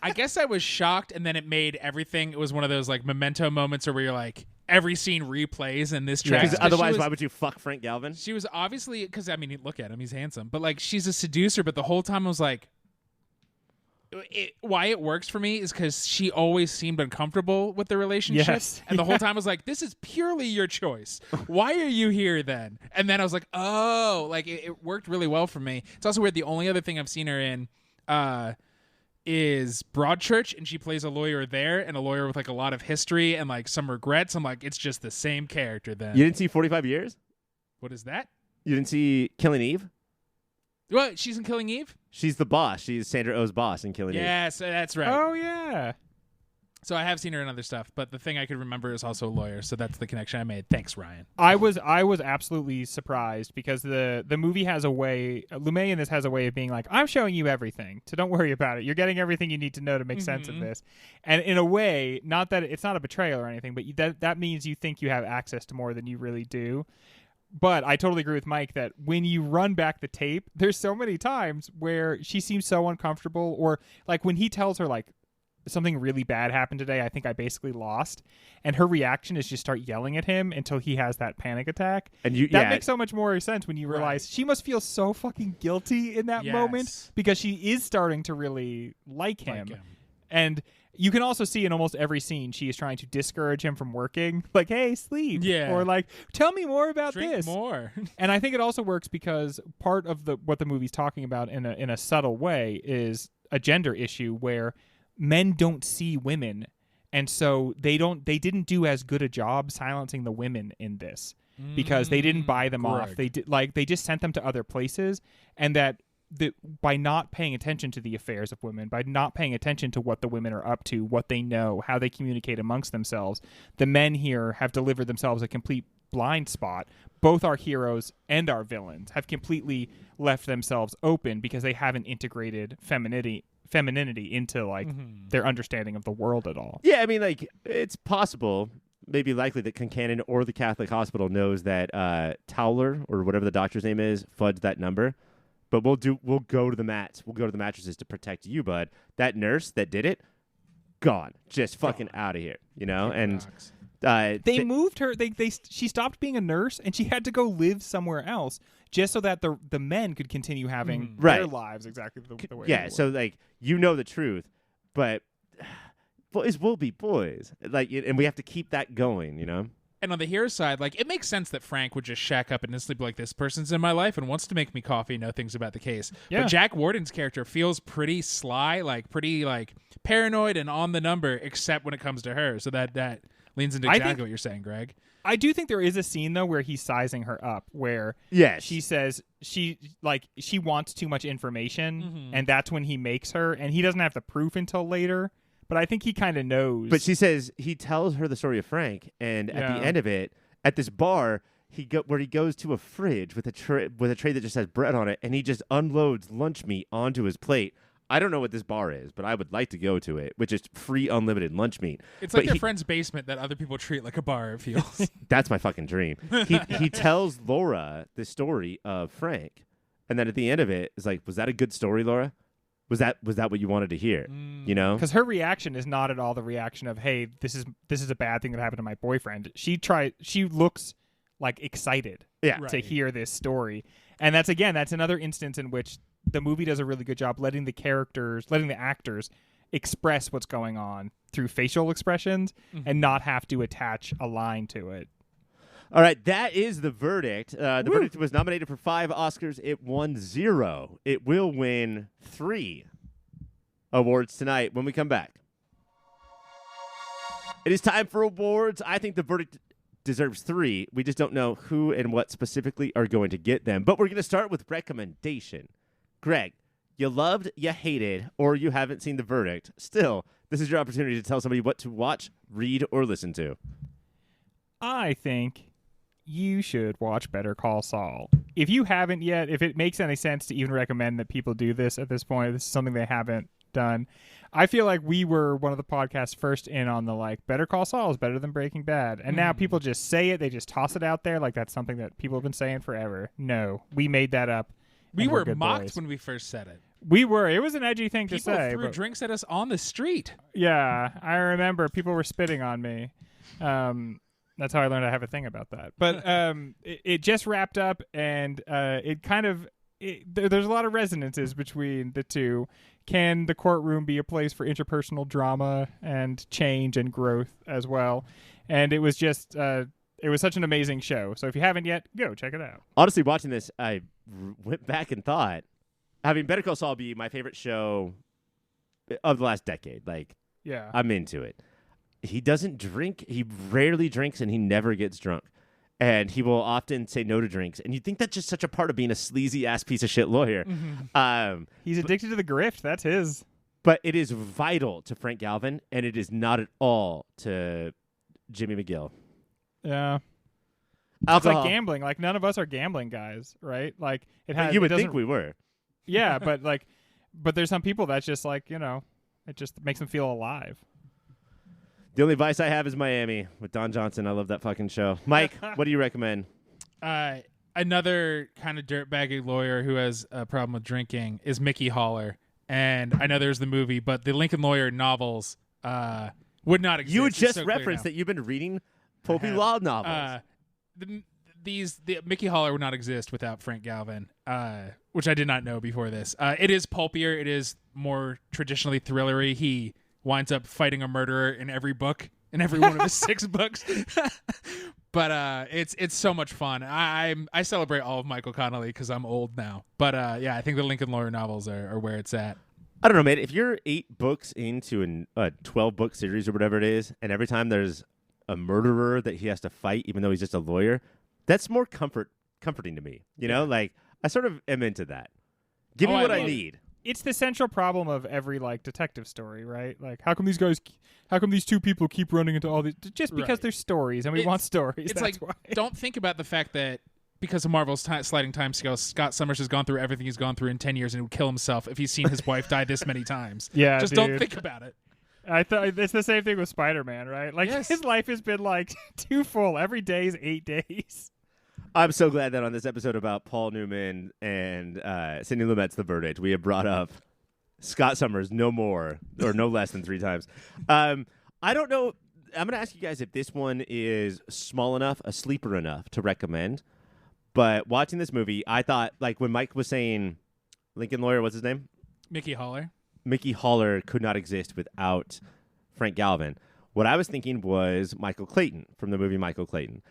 I guess I was shocked, and then it made everything. It was one of those like memento moments where you're like, every scene replays in this track. Because otherwise, why would you fuck Frank Galvin? She was obviously, because I mean, look at him, he's handsome, but like she's a seducer. But the whole time I was like, why it works for me is because she always seemed uncomfortable with the relationship. Yes. And the whole time I was like, this is purely your choice. Why are you here then? And then I was like, oh, like it worked really well for me. It's also weird. The only other thing I've seen her in is Broadchurch, and she plays a lawyer there, and a lawyer with like a lot of history and like some regrets. I'm like, it's just the same character then. You didn't see 45 Years? What is that? You didn't see Killing Eve? What? She's in Killing Eve? She's the boss. She's Sandra Oh's boss in Killing Eve. Yes, that's right. Oh yeah. So I have seen her in other stuff, but the thing I could remember is also a lawyer. So that's the connection I made. Thanks, Ryan. I was absolutely surprised because the movie has a way. Lumet in this has a way of being like, I'm showing you everything, so don't worry about it. You're getting everything you need to know to make sense of this. And in a way, not that it's not a betrayal or anything, but that means you think you have access to more than you really do. But I totally agree with Mike that when you run back the tape, there's so many times where she seems so uncomfortable, or like when he tells her like something really bad happened today, I think I basically lost, and her reaction is just start yelling at him until he has that panic attack. And that makes so much more sense when you realize she must feel so fucking guilty in that moment because she is starting to really like him. And you can also see in almost every scene she is trying to discourage him from working. Like, hey, sleep. Yeah. Or like, tell me more about Drink this. more. And I think it also works because part of what the movie's talking about in a subtle way is a gender issue where men don't see women. And so they didn't do as good a job silencing the women in this because they didn't buy them off. They just sent them to other places, and that by not paying attention to the affairs of women, by not paying attention to what the women are up to, what they know, how they communicate amongst themselves, the men here have delivered themselves a complete blind spot. Both our heroes and our villains have completely left themselves open because they haven't integrated femininity into like their understanding of the world at all. Yeah, I mean, like, it's possible, maybe likely, that Concannon or the Catholic Hospital knows that Towler, or whatever the doctor's name is, fudged that number. But we'll go to the mats. We'll go to the mattresses to protect you, bud. That nurse that did it, gone. Just fucking out of here, you know? And they moved her. She stopped being a nurse, and she had to go live somewhere else just so that the men could continue having their lives exactly the way they were. So, like, you know the truth, but boys will be boys. Like, and we have to keep that going, you know? And on the hero side, like, it makes sense that Frank would just shack up and instantly be like, this person's in my life and wants to make me coffee, know things about the case. Yeah. But Jack Warden's character feels pretty sly, like pretty like paranoid and on the number, except when it comes to her. So that leans into exactly what you're saying, Greg. I do think there is a scene though where he's sizing her up, where she says she wants too much information, and that's when he makes her, and he doesn't have the proof until later. But I think he kind of knows. But she says he tells her the story of Frank, and at the end of it, at this bar, he goes to a fridge with a tray that just has bread on it, and he just unloads lunch meat onto his plate. I don't know what this bar is, but I would like to go to it, which is free unlimited lunch meat. It's like their friend's basement that other people treat like a bar, it feels. That's my fucking dream. He tells Laura the story of Frank, and then at the end of it, is like, was that a good story, Laura? Was that what you wanted to hear? You know, because her reaction is not at all the reaction of, "Hey, this is a bad thing that happened to my boyfriend." She looks like excited to hear this story, and that's another instance in which the movie does a really good job letting the actors express what's going on through facial expressions and not have to attach a line to it. All right, that is the verdict. The verdict was nominated for 5 Oscars. It won 0. It will win 3 awards tonight when we come back. It is time for awards. I think the verdict deserves 3. We just don't know who and what specifically are going to get them. But we're going to start with recommendation. Greg, you loved, you hated, or you haven't seen the verdict. Still, this is your opportunity to tell somebody what to watch, read, or listen to. I think you should watch Better Call Saul. If you haven't yet, if it makes any sense to even recommend that people do this at this point, this is something they haven't done. I feel like we were one of the podcasts first in on the like, Better Call Saul is better than Breaking Bad. And now people just say it. They just toss it out there like that's something that people have been saying forever. No, we made that up. We were mocked when we first said it. We were. It was an edgy thing to say. People threw drinks at us on the street. Yeah, I remember people were spitting on me. That's how I learned I have a thing about that. But it just wrapped up, and it kind of there's a lot of resonances between the two. Can the courtroom be a place for interpersonal drama and change and growth as well? And it was just it was such an amazing show. So if you haven't yet, go check it out. Honestly, watching this, I went back and thought, having Better Call Saul be my favorite show of the last decade. Like, Yeah. I'm into it. He doesn't drink. He rarely drinks, and he never gets drunk. And he will often say no to drinks. And you think that's just such a part of being a sleazy-ass piece of shit lawyer. He's addicted to the grift. That's his. But it is vital to Frank Galvin, and it is not at all to Jimmy McGill. Yeah. Alcohol. It's like gambling. Like, none of us are gambling guys, right? Like, it has. You would it think we were. Yeah, but there's some people that's just like, it just makes them feel alive. The only vice I have is Miami with Don Johnson. I love that fucking show. Mike, what do you recommend? Another kind of dirtbaggy lawyer who has a problem with drinking is Mickey Haller. And I know there's the movie, but the Lincoln Lawyer novels would not exist. You It's just so referenced clear that you've been reading pulpy law novels. The Mickey Haller would not exist without Frank Galvin, which I did not know before this. It is pulpier. It is more traditionally thrillery. He winds up fighting a murderer in every book, in every one of his 6 books. But it's so much fun. I celebrate all of Michael Connelly because I'm old now. But yeah, I think the Lincoln Lawyer novels are where it's at. I don't know, man. If you're 8 books into a 12-book series or whatever it is, and every time there's a murderer that he has to fight, even though he's just a lawyer, that's more comforting to me. You know, like I sort of am into that. Give me what I need. It's the central problem of every detective story, right? Like, how come these 2 people keep running into all these? Just because they're stories, and we want stories. It's that's like, why. Don't think about the fact that because of Marvel's sliding time scale, Scott Summers has gone through everything he's gone through in 10 years, and he would kill himself if he's seen his wife die this many times. Yeah, just dude. don't think about it. I thought it's the same thing with Spider-Man, right? Like, his life has been too full. Every day is 8 days. I'm so glad that on this episode about Paul Newman and Sidney Lumet's The Verdict, we have brought up Scott Summers no more or no less than 3 times. I don't know. I'm going to ask you guys if this one is small enough, a sleeper enough to recommend. But watching this movie, I thought, like when Mike was saying Lincoln Lawyer, what's his name? Mickey Haller. Mickey Haller could not exist without Frank Galvin. What I was thinking was Michael Clayton from the movie Michael Clayton.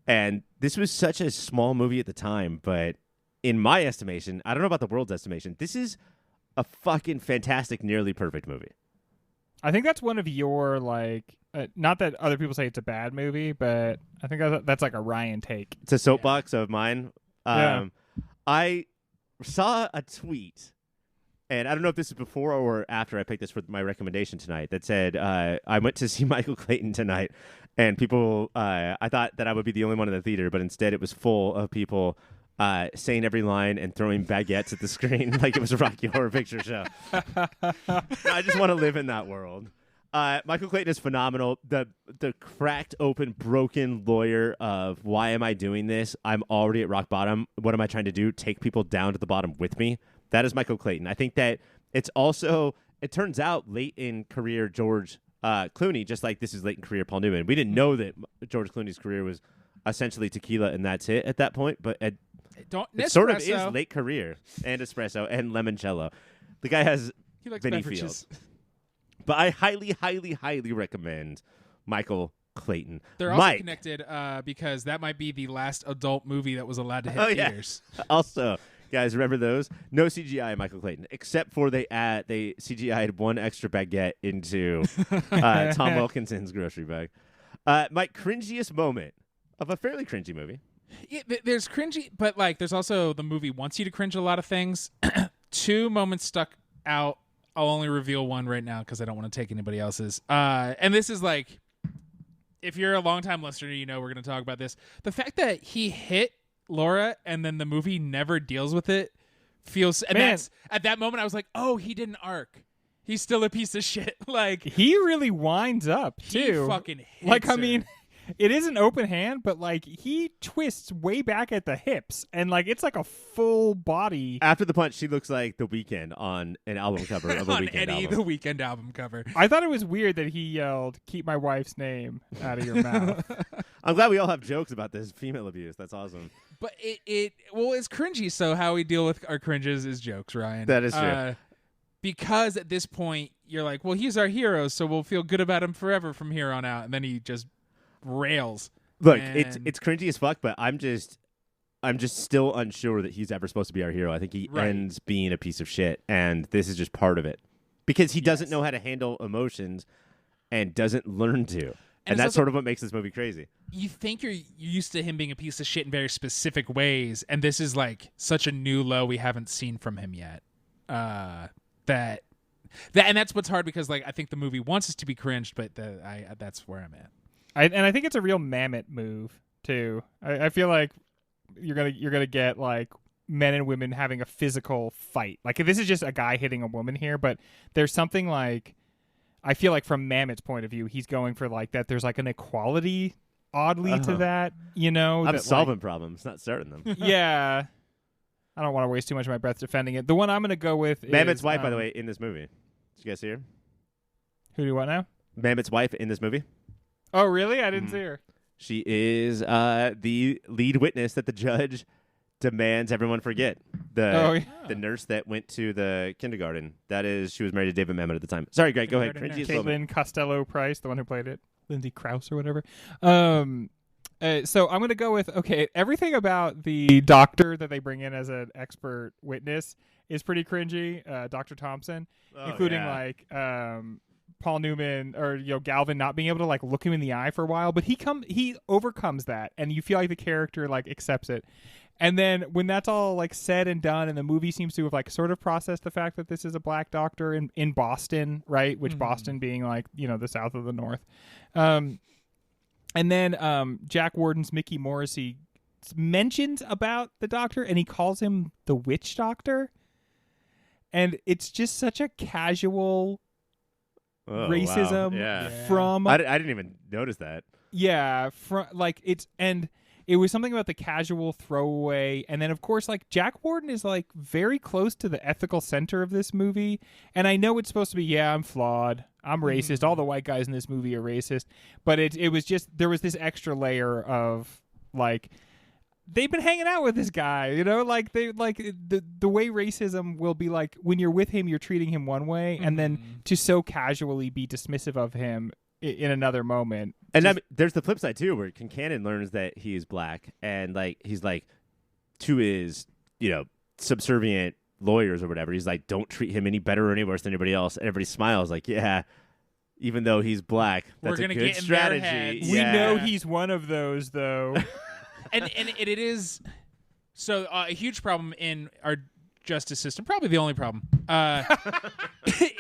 And this was such a small movie at the time, but in my estimation, I don't know about the world's estimation, this is a fucking fantastic, nearly perfect movie. I think that's one of your, not that other people say it's a bad movie, but I think that's like a Ryan take. It's a soapbox of mine. Yeah. I saw a tweet, and I don't know if this is before or after I picked this for my recommendation tonight, that said, I went to see Michael Clayton tonight, and people, I thought that I would be the only one in the theater, but instead it was full of people saying every line and throwing baguettes at the screen like it was a Rocky Horror Picture Show. I just want to live in that world. Michael Clayton is phenomenal. The cracked open, broken lawyer of why am I doing this? I'm already at rock bottom. What am I trying to do? Take people down to the bottom with me. That is Michael Clayton. I think that it's also, it turns out late in career George Clooney, just like this is late in career Paul Newman. We didn't know that George Clooney's career was essentially tequila and that's it at that point, but it sort of is late career and espresso and limoncello. The guy has Vinny Fields. But I highly, highly, highly recommend Michael Clayton. They're also connected because that might be the last adult movie that was allowed to hit theaters. Also, guys, remember those? No CGI in Michael Clayton, except for they CGI'd 1 extra baguette into Tom Wilkinson's grocery bag. My cringiest moment of a fairly cringy movie. Yeah, there's cringy, but there's also the movie wants you to cringe a lot of things. 2 moments stuck out. I'll only reveal one right now because I don't want to take anybody else's. And this is if you're a longtime listener, you know we're going to talk about this. The fact that he hit Laura and then the movie never deals with it feels. And that's, at that moment, I was like, oh, he didn't arc. He's still a piece of shit. He really winds up too. He fucking hits her. I mean, it is an open hand, but he twists way back at the hips, and it's a full body. After the punch, she looks like The Weeknd on an album cover of a on Weeknd Eddie, album. The Weeknd album cover. I thought it was weird that he yelled, "Keep my wife's name out of your mouth." I'm glad we all have jokes about this female abuse. That's awesome. But it's cringy. So how we deal with our cringes is jokes, Ryan. That is true. Because at this point you're like, well, he's our hero, so we'll feel good about him forever from here on out. And then he just rails. Look, and... it's cringy as fuck, but I'm just still unsure that he's ever supposed to be our hero. I think he ends being a piece of shit, and this is just part of it. Because he doesn't know how to handle emotions and doesn't learn to. And that's sort of what makes this movie crazy. You think you're used to him being a piece of shit in very specific ways, and this is like such a new low we haven't seen from him yet. And that's what's hard because like I think the movie wants us to be cringed, but that's where I'm at. I think it's a real Mammoth move too. I feel like you're gonna get like men and women having a physical fight. Like this is just a guy hitting a woman here, but there's something like I feel like from Mammoth's point of view, he's going for like that. There's like an equality oddly to that, you know. I'm solving problems, not starting them. Yeah. I don't want to waste too much of my breath defending it. The one I'm going to go with is Mammoth's wife, by the way, in this movie. Did you guys see her? Who do what now? Mammoth's wife in this movie. Oh, really? I didn't see her. She is the lead witness that the judge demands everyone forget. The nurse that went to the kindergarten. She was married to David Mamet at the time. Sorry, Greg, go ahead. Caitlin Costello-Price, the one who played it. Lindsay Krause or whatever. So I'm going to go with, everything about the doctor that they bring in as an expert witness is pretty cringy, Dr. Thompson, including like Paul Newman or Galvin not being able to like look him in the eye for a while, but he overcomes that, and you feel like the character like accepts it. And then when that's all like said and done, and the movie seems to have like sort of processed the fact that this is a black doctor in Boston, right? Which Boston being like, the south of the north. And then Jack Warden's Mickey Morrissey mentions about the doctor, and he calls him the witch doctor. And it's just such a casual racism from... I didn't even notice that. Yeah, it was something about the casual throwaway. And then, of course, like Jack Warden is like very close to the ethical center of this movie. And I know it's supposed to be, I'm flawed. I'm racist. All the white guys in this movie are racist. But it was just, there was this extra layer of like, they've been hanging out with this guy, like the way racism will be like, when you're with him, you're treating him one way. And then to so casually be dismissive of him in another moment. And there's the flip side too, where Kincannon learns that he is black, and like he's like to his subservient lawyers or whatever. He's like, don't treat him any better or any worse than anybody else. And everybody smiles like, yeah, even though he's black, that's a good strategy. We know he's one of those though. and it is so a huge problem in our justice system, probably the only problem,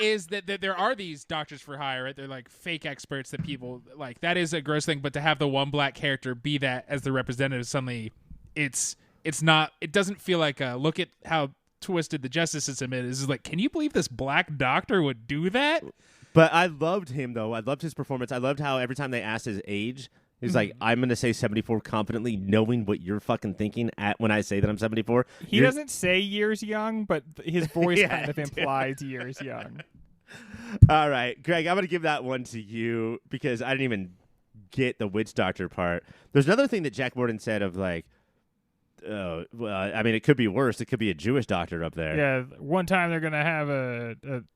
is that there are these doctors for hire, right? They're like fake experts that people like. That is a gross thing, but to have the one black character be that as the representative, suddenly it's not. It doesn't feel like look at how twisted the justice system is. It's like, can you believe this black doctor would do that? But I loved him though. I loved his performance. I loved how every time they asked his age, he's like, I'm going to say 74 confidently, knowing what you're fucking thinking when I say that I'm 74. He doesn't say years young, but his voice kind of implies years young. All right, Greg, I'm going to give that one to you because I didn't even get the witch doctor part. There's another thing that Jack Warden said of like, it could be worse. It could be a Jewish doctor up there. Yeah, one time they're going to have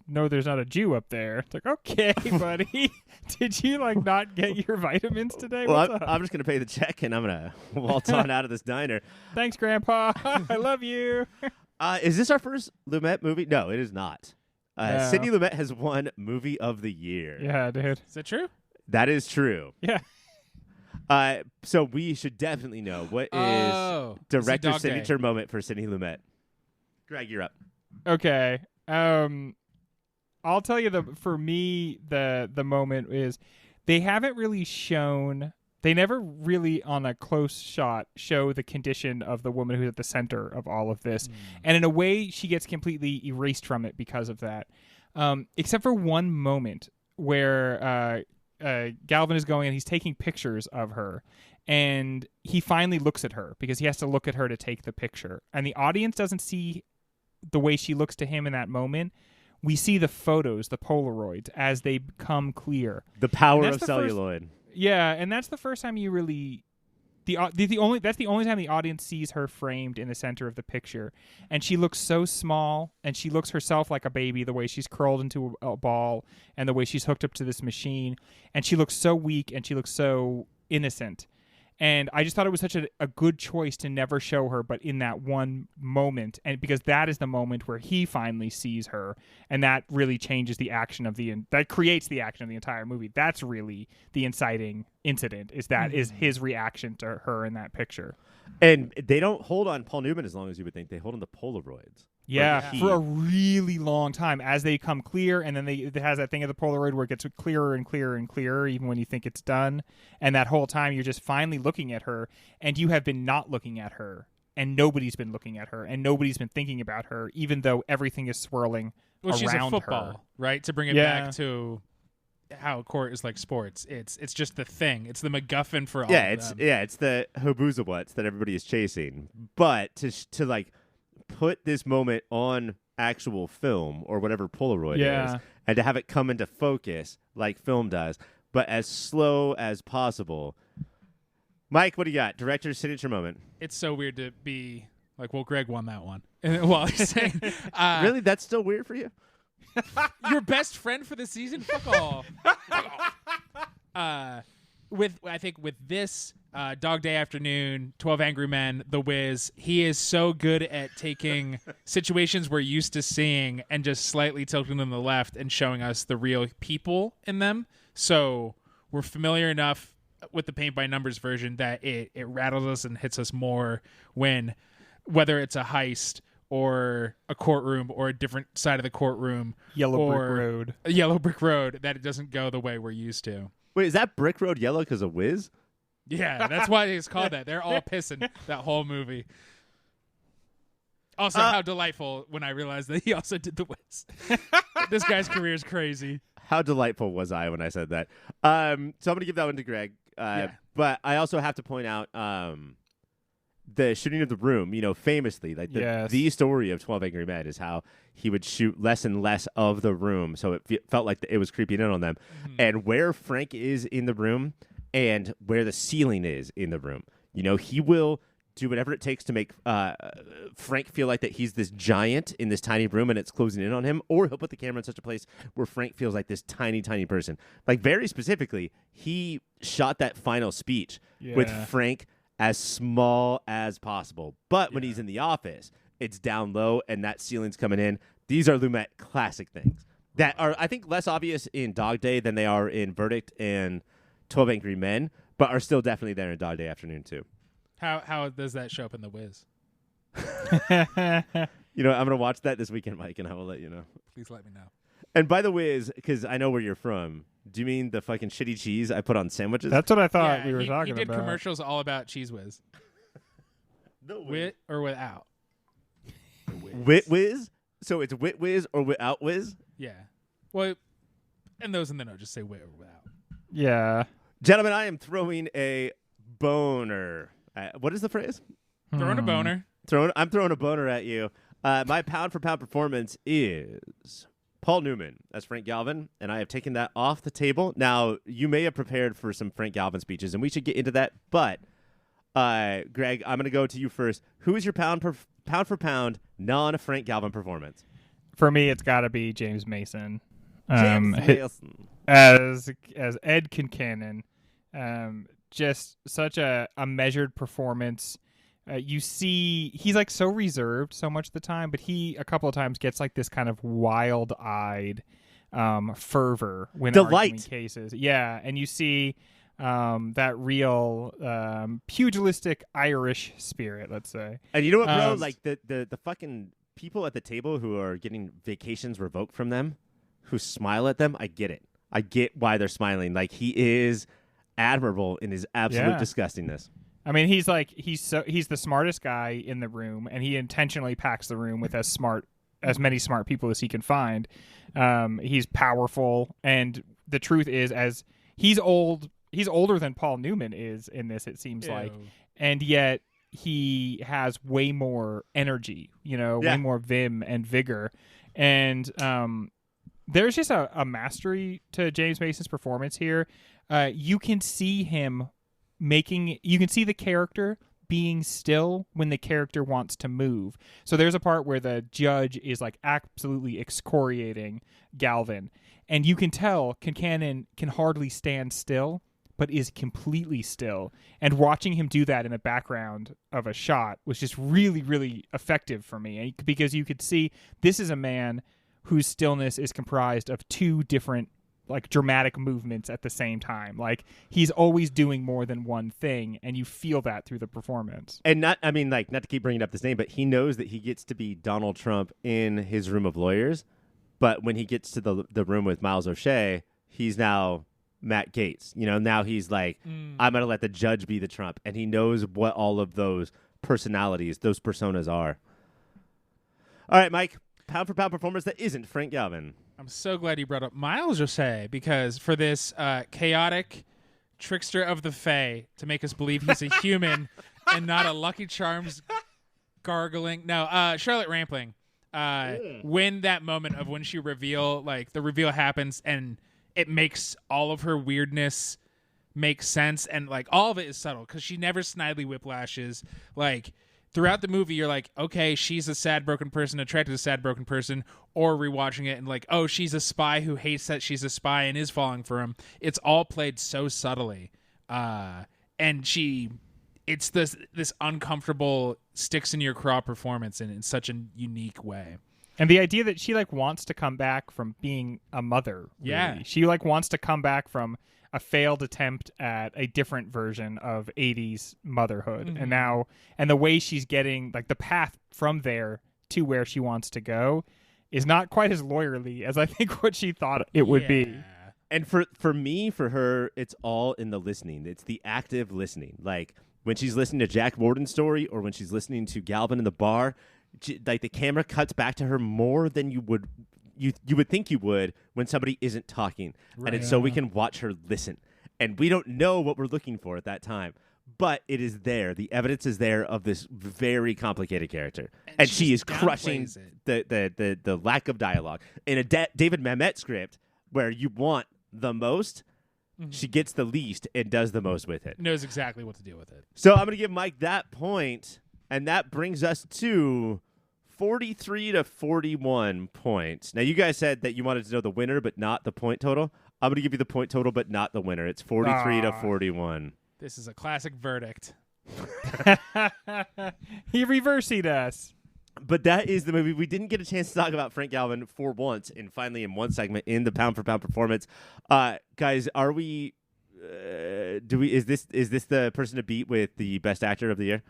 no, there's not a Jew up there. It's like, okay, buddy. Did you like not get your vitamins today? Well, I'm just going to pay the check and I'm going to waltz on out of this diner. Thanks, Grandpa. I love you. Is this our first Lumet movie? No, it is not. No. Sidney Lumet has won Movie of the Year. Yeah, dude. Is that true? That is true. Yeah. So we should definitely know what is director's signature moment for Sidney Lumet. Greg, you're up. Okay. I'll tell you for me the moment is they haven't really shown. They never really on a close shot show the condition of the woman who's at the center of all of this. And in a way, she gets completely erased from it because of that. Except for one moment where Galvin is going and he's taking pictures of her. And he finally looks at her because he has to look at her to take the picture. And the audience doesn't see the way she looks to him in that moment. We see the photos, the Polaroids, as they become clear. The power of celluloid. Yeah, and that's the first time you really that's the only time the audience sees her framed in the center of the picture, and she looks so small, and she looks herself like a baby, the way she's curled into a ball, and the way she's hooked up to this machine, and she looks so weak, and she looks so innocent. And I just thought it was such a good choice to never show her, but in that one moment, and because that is the moment where he finally sees her, and that really changes the action of that creates the action of the entire movie. That's really the inciting incident. Is his reaction to her in that picture. And they don't hold on Paul Newman as long as you would think. They hold on the Polaroids. Yeah, for a really long time as they come clear, and then it has that thing of the Polaroid where it gets clearer and clearer and clearer even when you think it's done. And that whole time you're just finally looking at her, and you have been not looking at her, and nobody's been looking at her, and nobody's been thinking about her, even though everything is swirling around she's a football, her. right? To bring it back to how court is like sports. It's just the thing. It's the MacGuffin for all of them. It's the Hoboozawats that everybody is chasing. But to like put this moment on actual film or whatever Polaroid is, and to have it come into focus like film does, but as slow as possible. Mike, what do you got? Director's signature moment. It's so weird to be like, well, Greg won that one. While he's saying, really, that's still weird for you? Your best friend for the season? Fuck off. I think with this Dog Day Afternoon, 12 Angry Men, The Wiz, he is so good at taking situations we're used to seeing and just slightly tilting them to the left and showing us the real people in them. So we're familiar enough with the paint by numbers version that it rattles us and hits us more whether it's a heist or a courtroom or a different side of the courtroom. Yellow brick road, that it doesn't go the way we're used to. Wait, is that brick road yellow because of Wiz? Yeah, that's why it's called that. They're all pissing that whole movie. Also, how delightful when I realized that he also did The Wiz. This guy's career is crazy. How delightful was I when I said that? So I'm going to give that one to Greg. But I also have to point out the shooting of the room, famously, like the story of 12 Angry Men is how he would shoot less and less of the room, so it felt like it was creeping in on them. Mm-hmm. And where Frank is in the room and where the ceiling is in the room, he will do whatever it takes to make Frank feel like that he's this giant in this tiny room and it's closing in on him, or he'll put the camera in such a place where Frank feels like this tiny, tiny person. Like, very specifically, he shot that final speech with Frank as small as possible. But when he's in the office, it's down low and that ceiling's coming in. These are Lumet classic things that are, I think, less obvious in Dog Day than they are in Verdict and 12 Angry Men, but are still definitely there in Dog Day Afternoon, too. How does that show up in The Wiz? I'm going to watch that this weekend, Mike, and I will let you know. Please let me know. And by the Wiz, because I know where you're from, do you mean the fucking shitty cheese I put on sandwiches? That's what I thought we were talking about. He did commercials all about Cheese Whiz. With or without? Wit Whiz? So it's Wit Whiz or without Whiz? Yeah. Well, and those in the know just say wit or without. Yeah. Gentlemen, I am throwing a boner. What is the phrase? Throwing a boner. I'm throwing a boner at you. My pound for pound performance is Paul Newman as Frank Galvin, and I have taken that off the table. Now, you may have prepared for some Frank Galvin speeches, and we should get into that. But, Greg, I'm going to go to you first. Who is your pound for pound non-Frank Galvin performance? For me, it's got to be James Mason. Mason. As Ed Kincannon. Just such a measured performance. You see he's like so reserved so much of the time, but he a couple of times gets like this kind of wild-eyed fervor when arguing cases. Yeah, and you see that real pugilistic Irish spirit, let's say. And you know what, bro? Like the fucking people at the table who are getting vacations revoked from them, who smile at them, I get it. I get why they're smiling. Like, he is admirable in his absolute disgustingness. I mean, he's the smartest guy in the room, and he intentionally packs the room with as many smart people as he can find. He's powerful, and the truth is, as he's older than Paul Newman is in this, it seems like, and yet he has way more energy, way more vim and vigor, and there's just a mastery to James Mason's performance here. you can see him you can see the character being still when the character wants to move. So there's a part where the judge is like absolutely excoriating Galvin, and you can tell Kincannon can hardly stand still, but is completely still. And watching him do that in the background of a shot was just really, really effective for me, because you could see this is a man whose stillness is comprised of two different like dramatic movements at the same time. Like he's always doing more than one thing, and you feel that through the performance. And not to keep bringing up this name, but he knows that he gets to be Donald Trump in his room of lawyers, but when he gets to the room with Miles O'Shea, he's now Matt Gaetz. Now he's like, I'm going to let the judge be the Trump, and he knows what all of those personalities, those personas are. All right, Mike, pound for pound performance that isn't Frank Galvin. I'm so glad you brought up Miles O'Shea, because for this chaotic trickster of the Fae to make us believe he's a human and not a Lucky Charms gargling. No, Charlotte Rampling. When that moment of when she the reveal happens and it makes all of her weirdness make sense, and like all of it is subtle because she never snidely whiplashes. Like throughout the movie, you're like, okay, she's a sad, broken person attracted to a sad, broken person, or rewatching it and like, oh, she's a spy who hates that she's a spy and is falling for him. It's all played so subtly. And it's this uncomfortable, sticks in your craw performance in such a unique way. And the idea that she like wants to come back from being a mother. Really. Yeah. She like wants to come back from a failed attempt at a different version of 80s motherhood. Mm-hmm. And the way she's getting like the path from there to where she wants to go is not quite as lawyerly as I think what she thought it would be. And for me, for her, it's all in the listening. It's the active listening. Like when she's listening to Jack Warden's story or when she's listening to Galvin in the bar, like the camera cuts back to her more than you would think you would when somebody isn't talking. Right. And it's so we can watch her listen. And we don't know what we're looking for at that time. But it is there. The evidence is there of this very complicated character. And she is crushing the lack of dialogue. In a David Mamet script where you want the most, she gets the least and does the most with it. Knows exactly what to do with it. So I'm going to give Mike that point, and that brings us to 43 to 41 points. Now, you guys said that you wanted to know the winner, but not the point total. I'm going to give you the point total, but not the winner. It's 43 to 41. This is a classic verdict. He reversied us. But that is the movie. We didn't get a chance to talk about Frank Galvin for once, and finally in one segment in the pound for pound performance. Guys, are we? Is this the person to beat with the best actor of the year?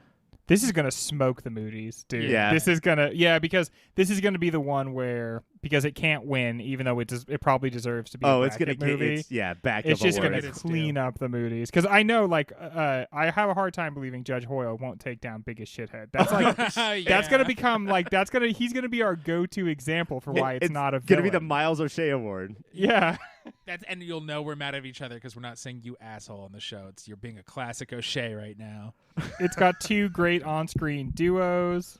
This is gonna smoke the Moody's, dude. Yeah. This is gonna because this is gonna be the one where because it can't win, even though it probably deserves to be. It's gonna movie. Back. It's just awards. gonna clean up the Moody's because I know I have a hard time believing Judge Hoyle won't take down Biggest Shithead. That's like that's gonna become like he's gonna be our go-to example for why it's not a villain. Gonna be the Miles O'Shea Award. Yeah. And you'll know we're mad at each other because we're not saying you asshole on the show. You're being a classic O'Shea right now. It's got two great on-screen duos.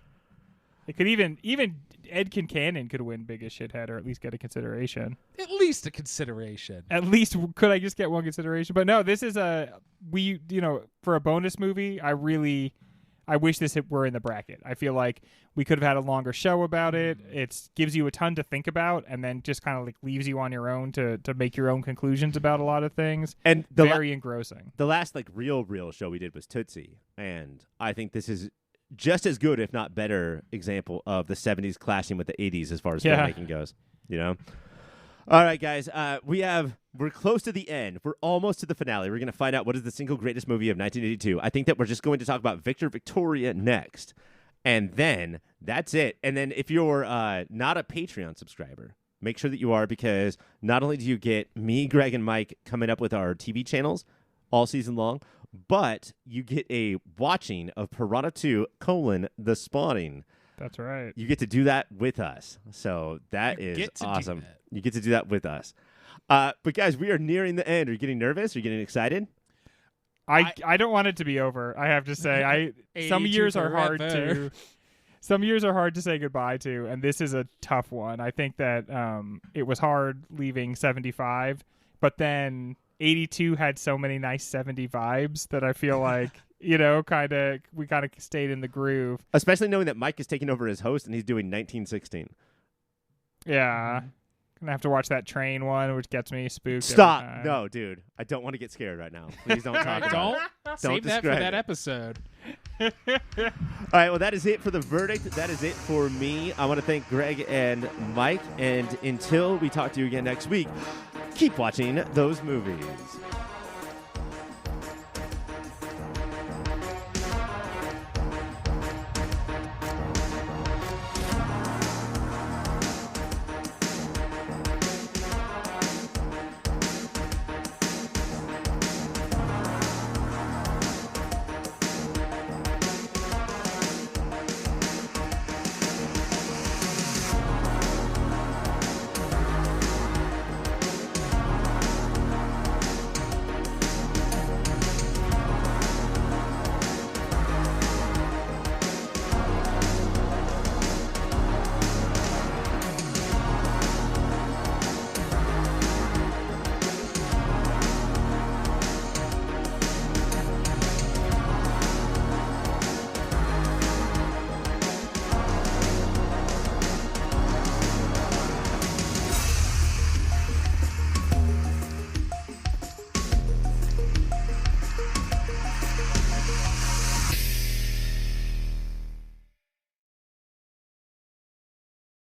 It could even Ed Kincannon could win Biggest Shithead or at least get a consideration. At least a consideration. At least could I just get one consideration? But no, this is for a bonus movie. I wish this were in the bracket. I feel like we could have had a longer show about it. It gives you a ton to think about and then just kind of like leaves you on your own to make your own conclusions about a lot of things. And very engrossing. The last real show we did was Tootsie. And I think this is just as good, if not better, example of the 70s clashing with the 80s as far as filmmaking goes. All right, guys. We're close to the end. We're almost to the finale. We're going to find out what is the single greatest movie of 1982. I think that we're just going to talk about Victor Victoria next. And then that's it. And then if you're not a Patreon subscriber, make sure that you are, because not only do you get me, Greg, and Mike coming up with our TV channels all season long, but you get a watching of Piranha 2, The Spawning. That's right. You get to do that with us. So that is awesome. You get to do that with us. But guys, we are nearing the end. Are you getting nervous? Are you getting excited? I don't want it to be over. I have to say, some years are hard to say goodbye to, and this is a tough one. I think that it was hard leaving 75, but then 82 had so many nice 70 vibes that I feel like, we kind of stayed in the groove. Especially knowing that Mike is taking over as host and he's doing 1916. Yeah. Gonna have to watch that train one, which gets me spooked. Stop. Every time. No, dude. I don't want to get scared right now. Please don't talk about Don't it. save that for describe that it. episode. All right, well, that is it for the verdict. That is it for me. I want to thank Greg and Mike. And until we talk to you again next week, keep watching those movies.